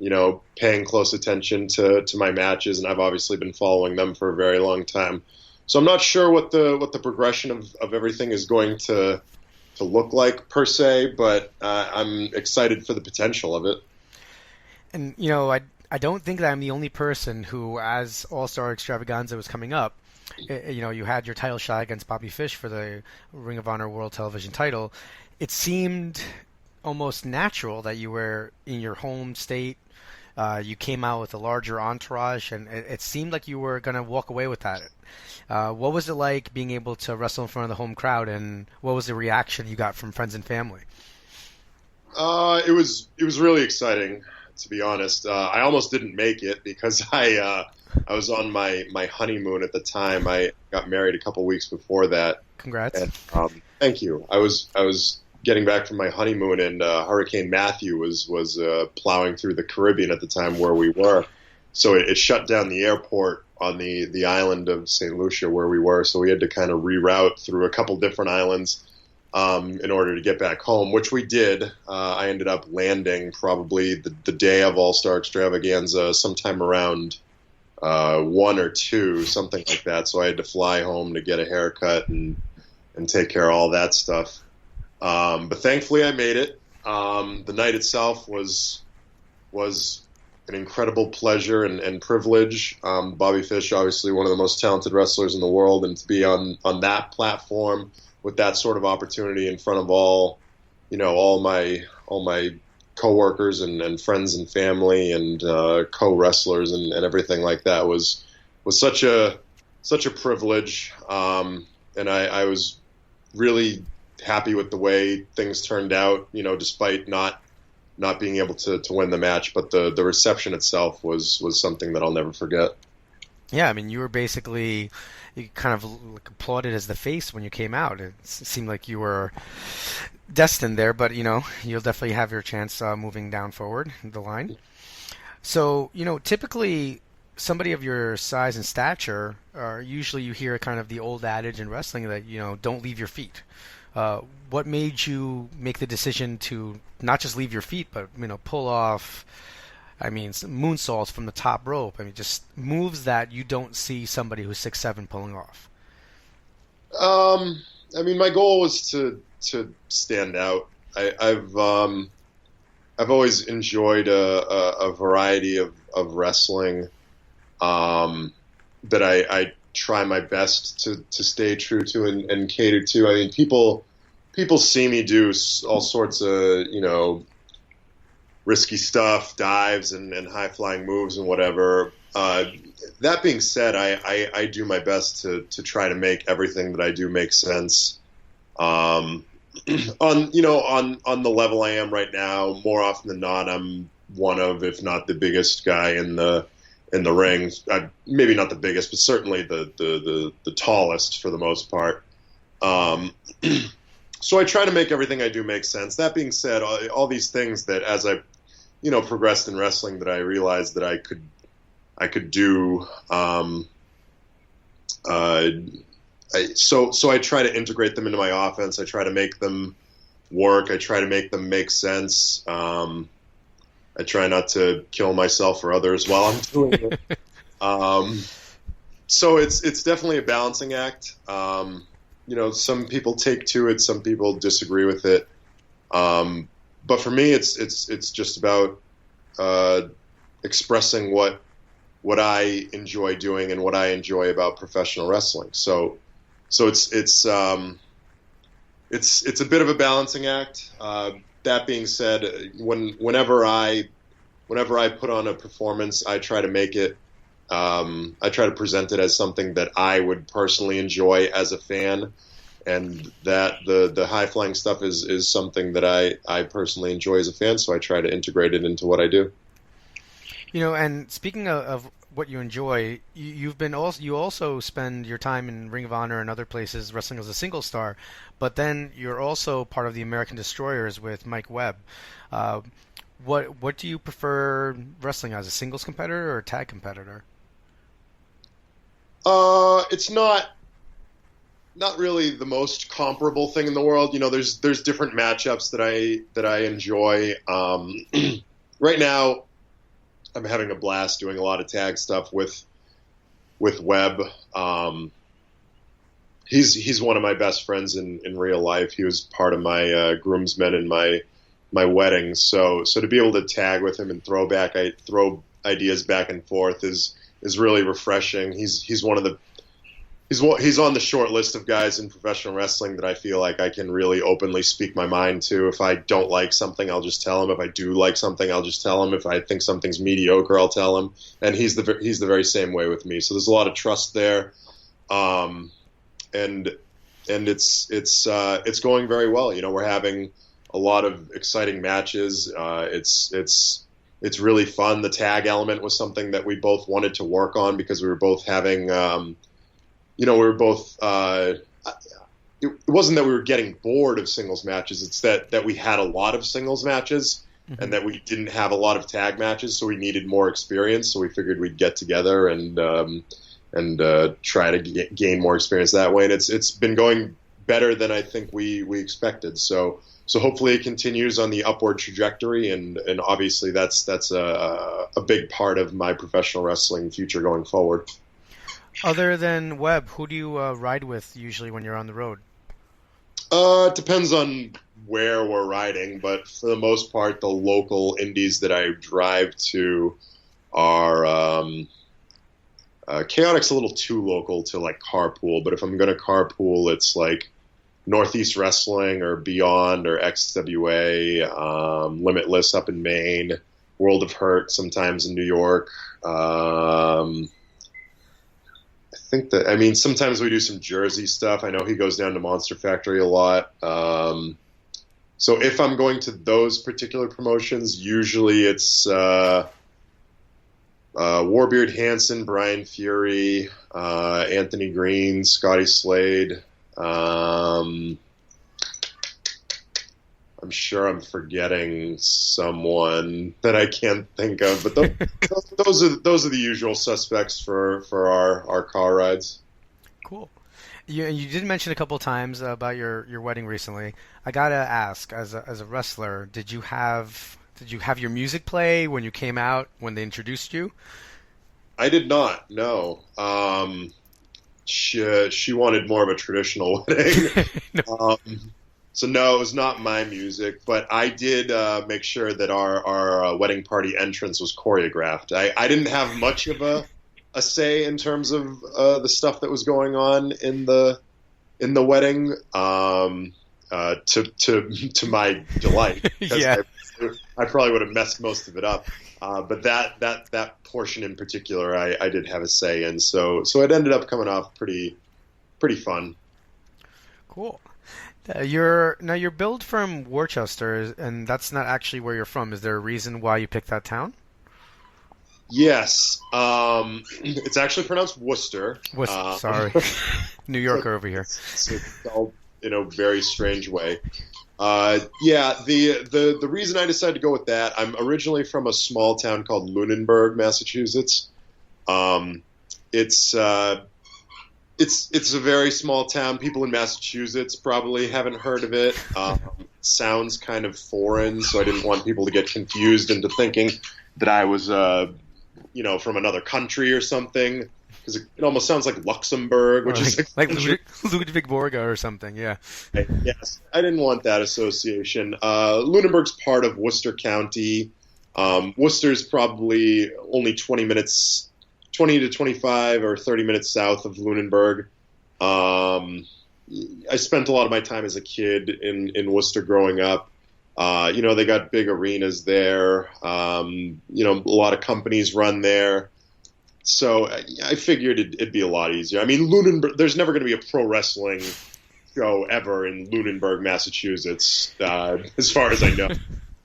[SPEAKER 3] paying close attention to my matches, and I've obviously been following them for a very long time. So I'm not sure what the progression of everything is going to look like per se, but I'm excited for the potential of it.
[SPEAKER 1] And I don't think that I'm the only person who, as All-Star Extravaganza was coming up, you had your title shot against Bobby Fish for the Ring of Honor World Television title. It seemed almost natural that you were in your home state. You came out with a larger entourage, and it seemed like you were going to walk away with that. What was it like being able to wrestle in front of the home crowd, and what was the reaction you got from friends and family?
[SPEAKER 3] It was really exciting, to be honest. I almost didn't make it because I was on my honeymoon at the time. I got married a couple weeks before that.
[SPEAKER 1] Congrats!
[SPEAKER 3] And, thank you. I was getting back from my honeymoon, and Hurricane Matthew was plowing through the Caribbean at the time where we were. So it shut down the airport on the island of St. Lucia where we were. So we had to kind of reroute through a couple different islands in order to get back home, which we did. I ended up landing probably the day of All-Star Extravaganza, sometime around 1 or 2, something like that. So I had to fly home to get a haircut and take care of all that stuff. But thankfully I made it. The night itself was an incredible pleasure and privilege. Bobby Fish, obviously one of the most talented wrestlers in the world, and to be on that platform with that sort of opportunity in front of all my coworkers and friends and family and co-wrestlers and everything like that was such a privilege. And I was really happy with the way things turned out, despite not being able to win the match, but the reception itself was something that I'll never forget.
[SPEAKER 1] Yeah, I mean, you kind of applauded as the face when you came out. It seemed like you were destined there, but you'll definitely have your chance moving down forward the line. So, typically somebody of your size and stature, usually you hear kind of the old adage in wrestling that, don't leave your feet. What made you make the decision to not just leave your feet, but pull off, moonsaults from the top rope? Just moves that you don't see somebody who's 6'7" pulling off.
[SPEAKER 3] My goal was to stand out. I've always enjoyed a variety of wrestling that I try my best to stay true to and cater to. People see me do all sorts of, risky stuff, dives and high-flying moves and whatever. That being said, I do my best to try to make everything that I do make sense. On the level I am right now, more often than not, I'm one of, if not the biggest guy in the ring. Maybe not the biggest, but certainly the tallest for the most part. So I try to make everything I do make sense. That being said, all these things that as I, progressed in wrestling, that I realized that I could do. So I try to integrate them into my offense. I try to make them work. I try to make them make sense. I try not to kill myself or others while I'm doing it. So it's definitely a balancing act. Some people take to it, some people disagree with it. But for me, it's just about expressing what I enjoy doing and what I enjoy about professional wrestling. So it's a bit of a balancing act. That being said, whenever I put on a performance, I try to make it. I try to present it as something that I would personally enjoy as a fan, and that the high flying stuff is something that I personally enjoy as a fan. So I try to integrate it into what I do.
[SPEAKER 1] And speaking of what you enjoy, you also spend your time in Ring of Honor and other places wrestling as a single star, but then you're also part of the American Destroyers with Mike Webb. Uh, what do you prefer wrestling as, a singles competitor or a tag competitor?
[SPEAKER 3] It's not really the most comparable thing in the world. There's different matchups that I enjoy. Right now, I'm having a blast doing a lot of tag stuff with Webb. He's one of my best friends in real life. He was part of my groomsmen in my wedding. So to be able to tag with him and throw ideas back and forth is really refreshing. He's on the short list of guys in professional wrestling that I feel like I can really openly speak my mind to. If I don't like something, I'll just tell him. If I do like something, I'll just tell him. If I think something's mediocre, I'll tell him. And he's the very same way with me. So there's a lot of trust there, and it's going very well. We're having a lot of exciting matches. It's really fun. The tag element was something that we both wanted to work on because we were both having. We were both. It wasn't that we were getting bored of singles matches. It's that we had a lot of singles matches and that we didn't have a lot of tag matches, so we needed more experience. So we figured we'd get together and try to gain more experience that way. And it's been going better than I think we expected. So hopefully it continues on the upward trajectory, and obviously that's a big part of my professional wrestling future going forward.
[SPEAKER 1] Other than Webb, who do you ride with usually when you're on the road?
[SPEAKER 3] It depends on where we're riding, but for the most part, the local indies that I drive to are Chaotic's a little too local to like carpool, but if I'm going to carpool, it's like Northeast Wrestling or Beyond or XWA, Limitless up in Maine, World of Hurt sometimes in New York. Sometimes we do some Jersey stuff. I know he goes down to Monster Factory a lot. So if I'm going to those particular promotions, usually it's Warbeard Hansen, Brian Fury, Anthony Green, Scotty Slade. I'm sure I'm forgetting someone that I can't think of, but those are the usual suspects for our car rides.
[SPEAKER 1] Cool. You did mention a couple times about your wedding recently. I gotta ask, as a wrestler, did you have your music play when you came out, when they introduced you?
[SPEAKER 3] I did not. No. She wanted more of a traditional wedding. No. So no, it was not my music, but I did make sure that our wedding party entrance was choreographed. I didn't have much of a say in terms of the stuff that was going on in the wedding, to my delight.
[SPEAKER 1] Yeah.
[SPEAKER 3] I probably would have messed most of it up, but that portion in particular, I did have a say in. So it ended up coming off pretty fun.
[SPEAKER 1] Cool. You're billed from Worcester, and that's not actually where you're from. Is there a reason why you picked that town?
[SPEAKER 3] Yes. It's actually pronounced Worcester.
[SPEAKER 1] Worcester, sorry. New Yorker over here.
[SPEAKER 3] It's spelled in a very strange way. The reason I decided to go with that, I'm originally from a small town called Lunenburg, Massachusetts. It's a very small town. People in Massachusetts probably haven't heard of it. It sounds kind of foreign, so I didn't want people to get confused into thinking that I was, from another country or something. Because it almost sounds like Luxembourg, which is
[SPEAKER 1] like Ludwig Borga or something. Yeah.
[SPEAKER 3] Yes, I didn't want that association. Lunenburg's part of Worcester County. Worcester's probably only 20 to 25 or 30 minutes south of Lunenburg. I spent a lot of my time as a kid in Worcester growing up. They got big arenas there. A lot of companies run there. So I figured it'd be a lot easier. I mean, Lunenburg, there's never going to be a pro wrestling show ever in Lunenburg, Massachusetts, as far as I know.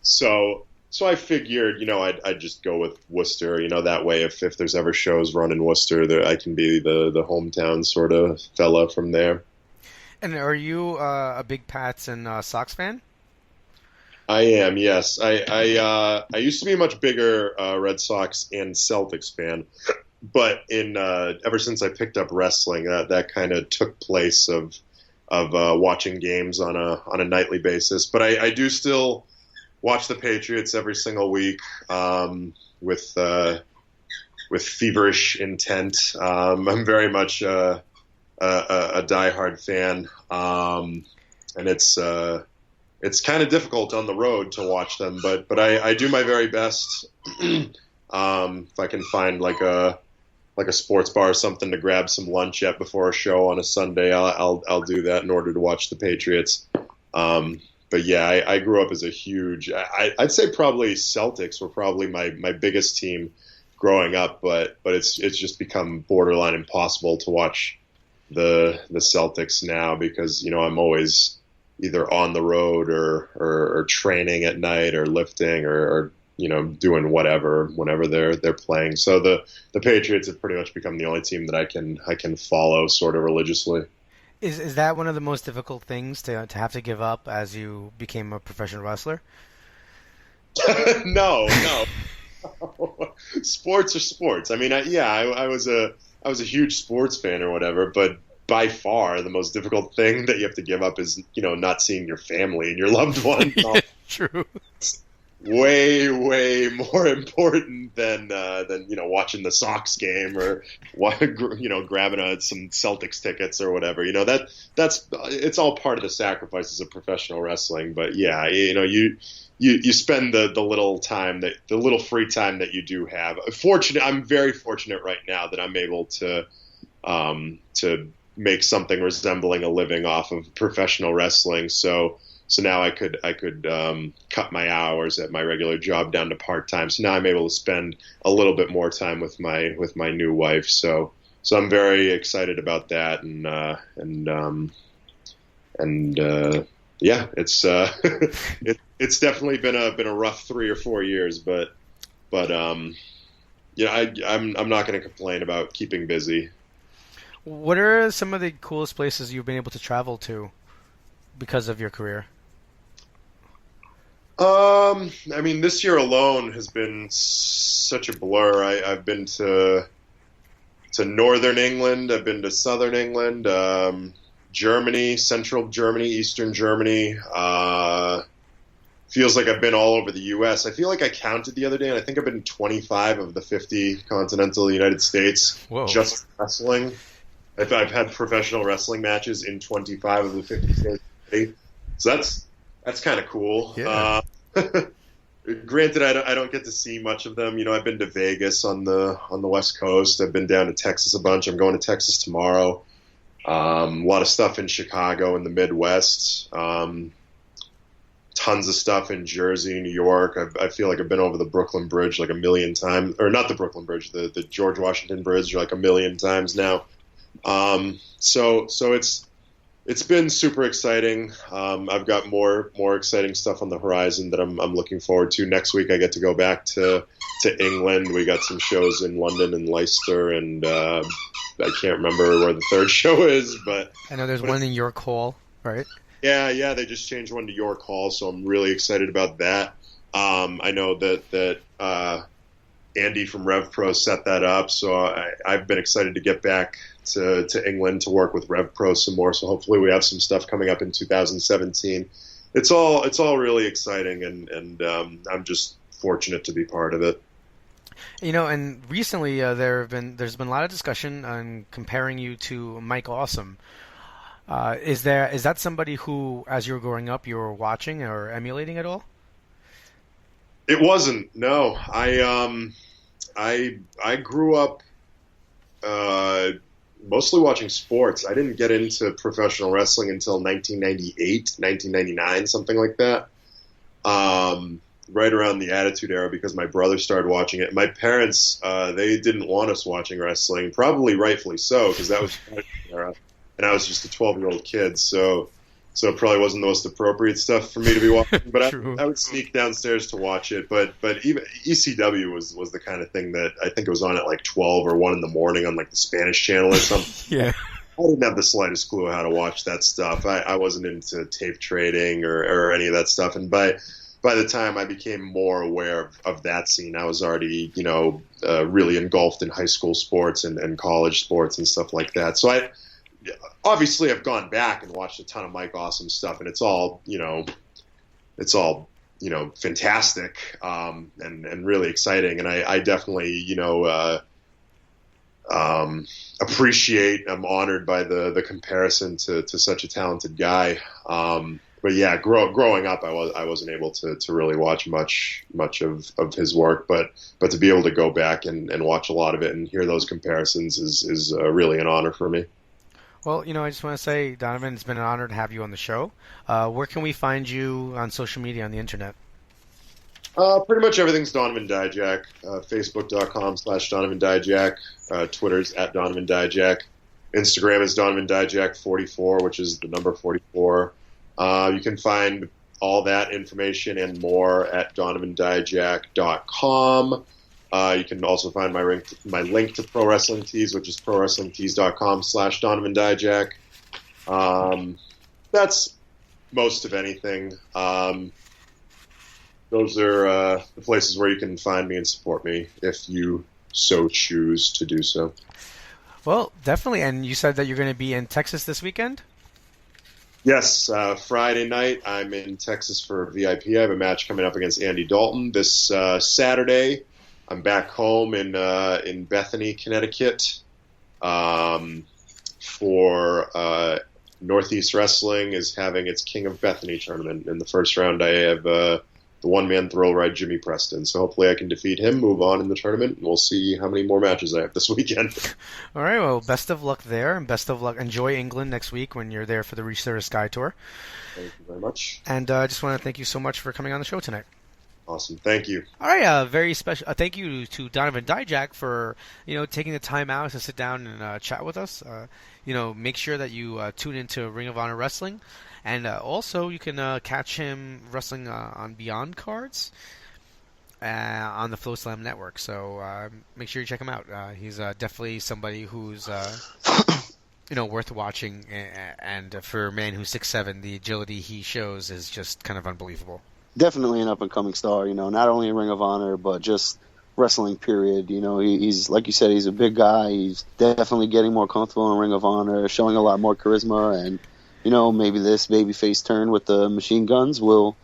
[SPEAKER 3] So So I figured, I'd just go with Worcester. That way, if there's ever shows run in Worcester, I can be the hometown sort of fella from there.
[SPEAKER 1] And are you a big Pats and Sox fan?
[SPEAKER 3] I am, yes. I used to be a much bigger Red Sox and Celtics fan, but ever since I picked up wrestling, that kind of took place of watching games on a nightly basis. But I do still watch the Patriots every single week with feverish intent. I'm very much a diehard fan, and it's kind of difficult on the road to watch them, but I do my very best. If I can find like a sports bar or something to grab some lunch at before a show on a Sunday, I'll do that in order to watch the Patriots. But yeah, I grew up as a huge. I'd say probably Celtics were probably my biggest team growing up, but it's just become borderline impossible to watch the Celtics now because I'm always either on the road or training at night or lifting or doing whatever whenever they're playing. So the Patriots have pretty much become the only team that I can follow sort of religiously.
[SPEAKER 1] Is that one of the most difficult things to have to give up as you became a professional wrestler?
[SPEAKER 3] No. Sports are sports. I mean, I was a huge sports fan or whatever, but by far the most difficult thing that you have to give up is not seeing your family and your loved ones.
[SPEAKER 1] Yeah, true.
[SPEAKER 3] Way more important than watching the Sox game or grabbing some Celtics tickets or whatever. That's it's all part of the sacrifices of professional wrestling. But yeah, you spend the little time the little free time that you do have. I'm very fortunate right now that I'm able to make something resembling a living off of professional wrestling. So now I could cut my hours at my regular job down to part-time. So now I'm able to spend a little bit more time with my new wife. So I'm very excited about that. Yeah, it's it's definitely been a rough 3 or 4 years, but I'm not going to complain about keeping busy.
[SPEAKER 1] What are some of the coolest places you've been able to travel to because of your career?
[SPEAKER 3] I mean, this year alone has been such a blur. I've been to northern England. I've been to southern England, Germany, central Germany, eastern Germany. Feels like I've been all over the U.S. I feel like I counted the other day, and I think I've been in 25 of the 50 continental United States.
[SPEAKER 1] Whoa. Just
[SPEAKER 3] wrestling. I've had professional wrestling matches in 25 of the 50 states. So that's kind of cool.
[SPEAKER 1] Yeah.
[SPEAKER 3] Granted, I don't get to see much of them. I've been to Vegas on the West Coast. I've been down to Texas a bunch. I'm going to Texas tomorrow. A lot of stuff in Chicago and the Midwest. Tons of stuff in Jersey, New York. I feel like I've been over the Brooklyn Bridge like a million times, or not the Brooklyn Bridge, the George Washington Bridge like a million times now. So it's been super exciting. I've got more exciting stuff on the horizon that I'm looking forward to. Next week I get to go back to England. We got some shows in London and Leicester, and I can't remember where the third show is, but
[SPEAKER 1] I know there's one in York Hall, right?
[SPEAKER 3] Yeah, they just changed one to York Hall, so I'm really excited about that. I know that Andy from RevPro set that up, so I've been excited to get back to England to work with RevPro some more. So hopefully we have some stuff coming up in 2017. It's all really exciting, and I'm just fortunate to be part of it.
[SPEAKER 1] And recently there's been a lot of discussion on comparing you to Mike Awesome. Is that somebody who, as you were growing up, you were watching or emulating at all?
[SPEAKER 3] It wasn't. No, I grew up mostly watching sports. I didn't get into professional wrestling until 1998, 1999, something like that. Right around the Attitude Era, because my brother started watching it. My parents, they didn't want us watching wrestling, probably rightfully so, because that was the era, and I was just a 12-year-old kid. So so it probably wasn't the most appropriate stuff for me to be watching. But
[SPEAKER 1] True.
[SPEAKER 3] I would sneak downstairs to watch it. But even ECW was the kind of thing that I think it was on at like 12 or 1 in the morning on like the Spanish channel or something.
[SPEAKER 1] Yeah.
[SPEAKER 3] I didn't have the slightest clue how to watch that stuff. I wasn't into tape trading or any of that stuff. And by the time I became more aware of that scene, I was already, really engulfed in high school sports and college sports and stuff like that. So obviously I've gone back and watched a ton of Mike Awesome stuff, and it's all fantastic, and really exciting. And I definitely, appreciate, I'm honored by the comparison to such a talented guy. But yeah, growing up, I wasn't able to really watch much of his work, but to be able to go back and watch a lot of it and hear those comparisons is really an honor for me.
[SPEAKER 1] Well, I just want to say, Donovan, it's been an honor to have you on the show. Where can we find you on social media, on the internet?
[SPEAKER 3] Pretty much everything's Donovan Dijak. Facebook.com/Donovan Dijak. Twitter's @Donovan Dijak. Instagram is Donovan Dijak 44, which is the number 44. You can find all that information and more at DonovanDijak.com. You can also find my link to Pro Wrestling Tees, which is ProWrestlingTees.com/Donovan Dijak. That's most of anything. Those are the places where you can find me and support me if you so choose to do so.
[SPEAKER 1] Well, definitely. And you said that you're going to be in Texas this weekend?
[SPEAKER 3] Yes, Friday night I'm in Texas for VIP. I have a match coming up against Andy Dalton. This Saturday I'm back home in Bethany, Connecticut, for Northeast Wrestling is having its King of Bethany tournament. In the first round, I have the one-man thrill ride Jimmy Preston. So hopefully I can defeat him, move on in the tournament, and we'll see how many more matches I have this weekend.
[SPEAKER 1] All right, well, best of luck there, and best of luck. Enjoy England next week when you're there for the Reach the Sky Tour.
[SPEAKER 3] Thank you very much.
[SPEAKER 1] And I just want to thank you so much for coming on the show tonight.
[SPEAKER 3] Awesome. Thank you.
[SPEAKER 1] All right, very special. Thank you to Donovan Dijak for taking the time out to sit down and chat with us. Make sure that you tune into Ring of Honor Wrestling, and also you can catch him wrestling on Beyond cards on the Flow Slam Network. So make sure you check him out. He's definitely somebody who's worth watching, and for a man who's 6'7", the agility he shows is just kind of unbelievable.
[SPEAKER 2] Definitely an up-and-coming star, not only in Ring of Honor, but just wrestling, period. He's, like you said, he's a big guy. He's definitely getting more comfortable in Ring of Honor, showing a lot more charisma, and, maybe this babyface turn with the machine guns will,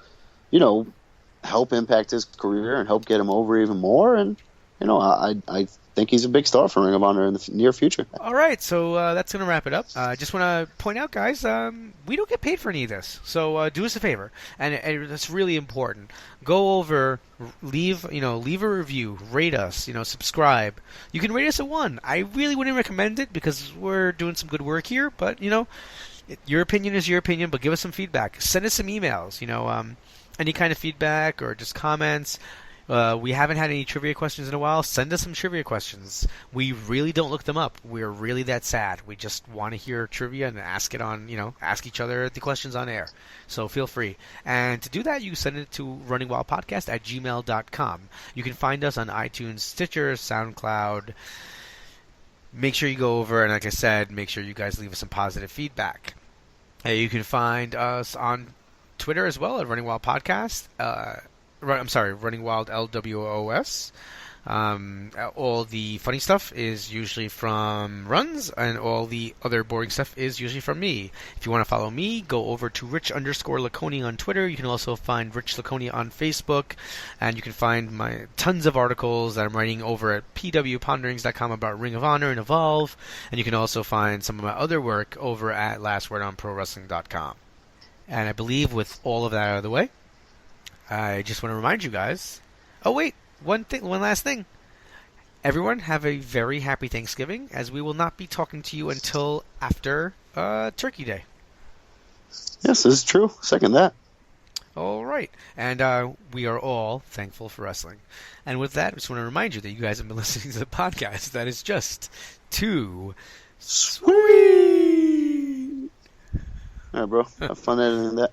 [SPEAKER 2] help impact his career and help get him over even more, and, I think he's a big star for Ring of Honor in the near future.
[SPEAKER 1] All right, so that's going to wrap it up. I just want to point out, guys, we don't get paid for any of this, so do us a favor, and that's really important. Go over, leave a review, rate us, subscribe. You can rate us a 1. I really wouldn't recommend it because we're doing some good work here, but your opinion is your opinion. But give us some feedback. Send us some emails. Any kind of feedback or just comments. We haven't had any trivia questions in a while. Send us some trivia questions. We really don't look them up. We're really that sad. We just want to hear trivia and ask it on, ask each other the questions on air. So feel free. And to do that, you send it to runningwildpodcast@gmail.com. You can find us on iTunes, Stitcher, SoundCloud. Make sure you go over, and like I said, make sure you guys leave us some positive feedback. You can find us on Twitter as well at Running Wild Podcast. Running Wild LWOS. All the funny stuff is usually from Runz, and all the other boring stuff is usually from me. If you want to follow me, go over to Rich_Laconi on Twitter. You can also find Rich Laconi on Facebook, and you can find my tons of articles that I'm writing over at pwponderings.com about Ring of Honor and Evolve, and you can also find some of my other work over at lastwordonprowrestling.com. And I believe with all of that out of the way, I just want to remind you guys. Oh wait, one last thing. Everyone have a very happy Thanksgiving, as we will not be talking to you until after Turkey Day.
[SPEAKER 2] Yes, this is true. Second that.
[SPEAKER 1] All right, and we are all thankful for wrestling. And with that, I just want to remind you that you guys have been listening to the podcast that is just too sweet.
[SPEAKER 2] All right, bro. Have fun editing that.